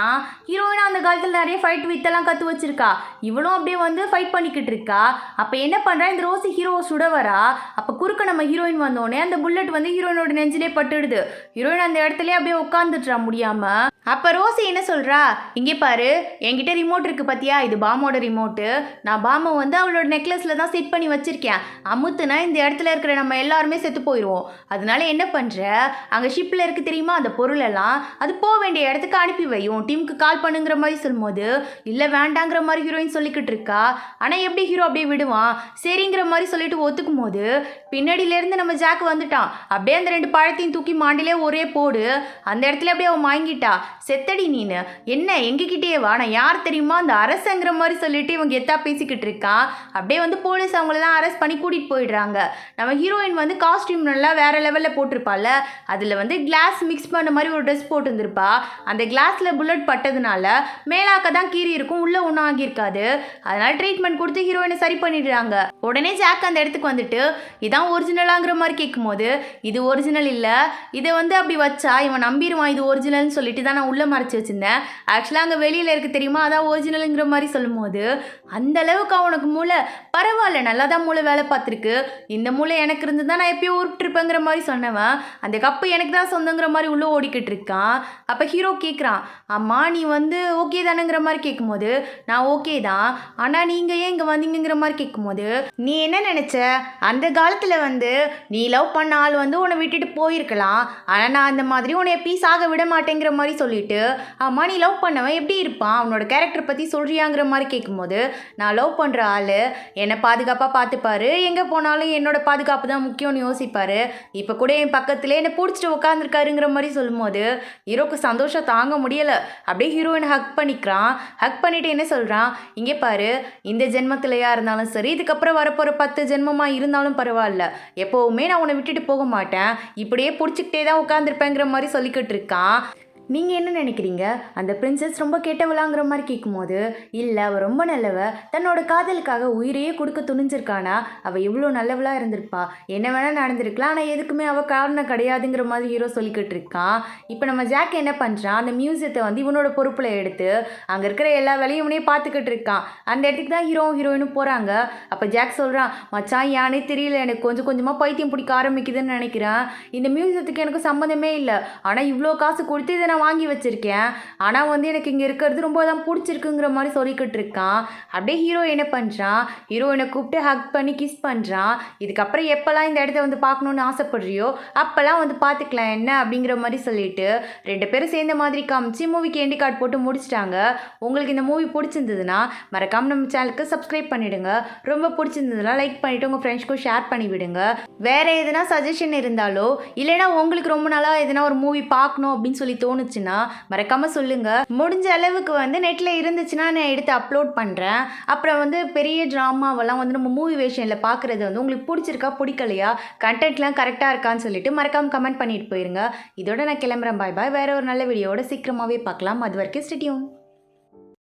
Speaker 1: ஹீரோயினா அந்த காலத்தில் நிறைய ஃபைட் வித்தெல்லாம் கற்று வச்சிருக்கா. இவளும் அப்படியே வந்து ஃபைட் பண்ணிக்கிட்டு இருக்கா. அப்போ என்ன பண்ணுறா, இந்த ரோசி ஹீரோவை சுட வரா. அப்போ குறுக்க நம்ம ஹீரோயின் வந்தோடனே அந்த புல்லட் வந்து ஹீரோயினோட நெஞ்சிலே பட்டுடுது. ஹீரோயின் அந்த இடத்துலேயே அப்படியே உட்காந்துட்டுறா முடியாமல். அப்போ ரோசி என்ன சொல்கிறா, இங்கே பாரு என்கிட்ட ரிமோட் இருக்குது பார்த்தியா, இது பாமோட ரிமோட்டு, நான் பாமை வந்து அவளோட நெக்லஸில் தான் செட் பண்ணி வச்சுருக்கேன், அமுத்துனா இந்த இடத்துல இருக்கிற நம்ம எல்லாருமே செத்து போயிடுவோம், அதனால என்ன பண்ணுற அங்கே ஷிப்பில் இருக்குது தெரியுமா அந்த பொருளெல்லாம் அது போக வேண்டிய இடத்துக்கு அனுப்பி வையும், டீமுக்கு கால் பண்ணுங்கிற மாதிரி சொல்லும்போது இல்லை வேண்டாங்கிற மாதிரி ஹீரோயின் சொல்லிக்கிட்டு இருக்கா. ஆனால் எப்படி ஹீரோ அப்படியே விடுவான், சரிங்கிற மாதிரி சொல்லிட்டு ஒத்துக்கும் போது பின்னாடியிலேருந்து நம்ம ஜாக் வந்துட்டான். அப்படியே அந்த 2 பழத்தையும் தூக்கி மாண்டிலே ஒரே போடு. அந்த இடத்துல அப்படியே அவன் வாங்கிட்டா. செத்தடி நீனு, என்ன எங்ககிட்டயே வா, நான் யார் தெரியுமா அந்த அரசங்கிற மாதிரி சொல்லிட்டு இவங்க எத்தா பேசிக்கிட்டு இருக்கான். அப்படியே வந்து போலீஸ் அவங்களெல்லாம் அரெஸ்ட் பண்ணி கூட்டிகிட்டு போயிடுறாங்க. நம்ம ஹீரோயின் வந்து காஸ்டியூம் நல்லா வேறு லெவலில் போட்டிருப்பாள். அதில் வந்து கிளாஸ் மிக்ஸ் பண்ண மாதிரி ஒரு ட்ரெஸ் போட்டுருந்துருப்பா. அந்த கிளாஸில் புல்லட் பட்டதுனால மேலாக்க தான் கீறி இருக்கும், உள்ளே ஒன்றும் ஆகியிருக்காது. அதனால் ட்ரீட்மெண்ட் கொடுத்து ஹீரோயினை சரி பண்ணிடுறாங்க. உடனே ஜாக் அந்த இடத்துக்கு வந்துட்டு இதான் ஒரிஜினலாங்கிற மாதிரி கேட்கும்போது இது ஒரிஜினல் இல்லை, இதை வந்து அப்படி வச்சா இவன் நம்பிடுவான் இது ஒரிஜினல்னு சொல்லிட்டு தான் நான் உள்ளே மறைச்சி வச்சுருந்தேன், ஆக்சுவலாக அங்கே வெளியில் இருக்குது தெரியுமா அதான் ஒரிஜினலுங்கிற மாதிரி சொல்லும்போது அந்த அளவுக்கு அவனுக்கு மூளை பரவாயில்ல, நல்லா தான் மூளை வேலை பார்த்துருக்கு, இந்த மூளை எனக்கு இருந்து தான் நான் எப்பயும் உருப்பிட்டுருப்பேங்கிற மாதிரி சொன்னவன் அந்த கப்பு எனக்கு தான் சொந்தங்கிற மாதிரி உள்ளே ஓடிக்கிட்டு இருக்கான். அப்போ ஹீரோ கேட்குறான், அம்மா நீ வந்து ஓகே தானேங்கிற மாதிரி கேட்கும்போது நான் ஓகே தான், ஆனால் நீங்கள் ஏன் இங்கே வந்தீங்கிற மாதிரி கேட்கும்போது நீ என்ன நினச்ச, அந்த காலத்தில் வந்து நீ லவ் பண்ண ஆள் வந்து உன்னை விட்டுட்டு போயிருக்கலாம், ஆனால் நான் அந்த மாதிரி உன்னை எப்பயும் சாக விட மாட்டேங்கிற மாதிரி சொல்லி சொல்லிட்டு அம்மா நீ லவ் பண்ணவன் எப்படி இருப்பான் அவனோட கேரக்டர் பற்றி சொல்கிறியாங்கிற மாதிரி கேட்கும்போது நான் லவ் பண்ணுற ஆள் என்னை பாதுகாப்பாக பார்த்துப்பாரு எங்கே போனாலும் என்னோட பாதுகாப்பு தான் முக்கியம்னு யோசிப்பார் இப்போ கூட என் பக்கத்துலேயே என்னை பிடிச்சிட்டு உட்காந்துருக்காருங்கிற மாதிரி சொல்லும்போது ஹீரோக்கு சந்தோஷம் தாங்க முடியலை. அப்படியே ஹீரோயினை ஹக் பண்ணிக்கிறான். ஹக் பண்ணிவிட்டு என்ன சொல்கிறான், இங்கே பாரு இந்த ஜென்மத்திலையா இருந்தாலும் சரி இதுக்கப்புறம் வரப்போகிற 10 ஜென்மமாக இருந்தாலும் பரவாயில்ல எப்போவுமே நான் உன்னை விட்டுட்டு போக மாட்டேன் இப்படியே பிடிச்சிக்கிட்டே தான் உட்காந்துருப்பேங்கிற மாதிரி சொல்லிக்கிட்டு இருக்கான். நீங்கள் என்ன நினைக்கிறீங்க அந்த பிரின்சஸ் ரொம்ப கெட்டவளாங்கிற மாதிரி கேட்கும்போது இல்லை அவள் ரொம்ப நல்லவ தன்னோட காதலுக்காக உயிரையே கொடுக்க துணிஞ்சிருக்கானா அவள் எவ்வளோ நல்லவளாக இருந்திருப்பா என்ன வேணால் நடந்திருக்கலாம் ஆனால் எதுக்குமே அவள் காரணம் கிடையாதுங்கிற மாதிரி ஹீரோ சொல்லிக்கிட்டு இருக்கான். இப்போ நம்ம ஜாக் என்ன பண்ணுறான் அந்த மியூசியத்தை வந்து இவனோட பொறுப்பில் எடுத்து அங்கே இருக்கிற எல்லா வேலையும் இவனே பார்த்துக்கிட்டு இருக்கான். அந்த இடத்துக்கு தான் ஹீரோயினும் போகிறாங்க. அப்போ ஜாக் சொல்கிறான் மச்சான் யானே தெரியல எனக்கு கொஞ்சம் கொஞ்சமாக பைத்தியம் பிடிக்க ஆரம்பிக்குதுன்னு நினைக்கிறேன். இந்த மியூசியத்துக்கு எனக்கு சம்மந்தமே இல்லை ஆனால் இவ்வளோ காசு கொடுத்து இதை நான் வாங்கி வச்சிருக்கேன் ஆனால் வந்து எனக்கு இங்கே இருக்கிறது ரொம்ப தான் பிடிச்சிருக்குங்கிற மாதிரி சொல்லிக்கிட்டு இருக்கான். அப்படியே ஹீரோ என்ன பண்ணுறான் ஹீரோயினை கூப்பிட்டு ஹக் பண்ணி கிஸ் பண்ணுறான். இதுக்கப்புறம் எப்போல்லாம் இந்த இடத்த வந்து பார்க்கணுன்னு ஆசைப்படுறியோ அப்போல்லாம் வந்து பார்த்துக்கலாம் என்ன அப்படிங்கிற மாதிரி சொல்லிட்டு 2 பேரும் சேர்ந்த மாதிரி காமிச்சு மூவிக்கு எண்டி கார்டு போட்டு முடிச்சிட்டாங்க. உங்களுக்கு இந்த மூவி பிடிச்சிருந்ததுன்னா மறக்காமல் நம்ம சேனலுக்கு சப்ஸ்கிரைப் பண்ணிவிடுங்க. ரொம்ப பிடிச்சிருந்ததுன்னா லைக் பண்ணிவிட்டு உங்கள் ஃப்ரெண்ட்ஸ்க்கும் ஷேர் பண்ணி விடுங்க. வேறு எதுனா சஜஷன் இருந்தாலோ இல்லைனா உங்களுக்கு ரொம்ப நாளாக எதனா ஒரு மூவி பார்க்கணும் அப்படின்னு சொல்லி தோணுச்சுன்னா மறக்காம சொல்லுங்க. முடிஞ்ச அளவுக்கு வந்து நெட்ல இருந்துச்சுன்னா நான் எடுத்து அப்லோட் பண்றேன். அப்புறம் வந்து பெரிய டிராமாவெல்லாம் வந்து நம்ம மூவி வேஷன்ல பார்க்குறது வந்து உங்களுக்கு பிடிச்சிருக்கா பிடிக்கலையா கண்டென்ட்லாம் கரெக்டாக இருக்கான்னு சொல்லிட்டு மறக்காம கமெண்ட் பண்ணிட்டு போயிருங்க. இதோட நான் கிளம்புறேன். பாய் பாய். வேற ஒரு நல்ல வீடியோட சீக்கிரமாகவே பார்க்கலாம். அது வரைக்கும் ஸ்டே டியூன்.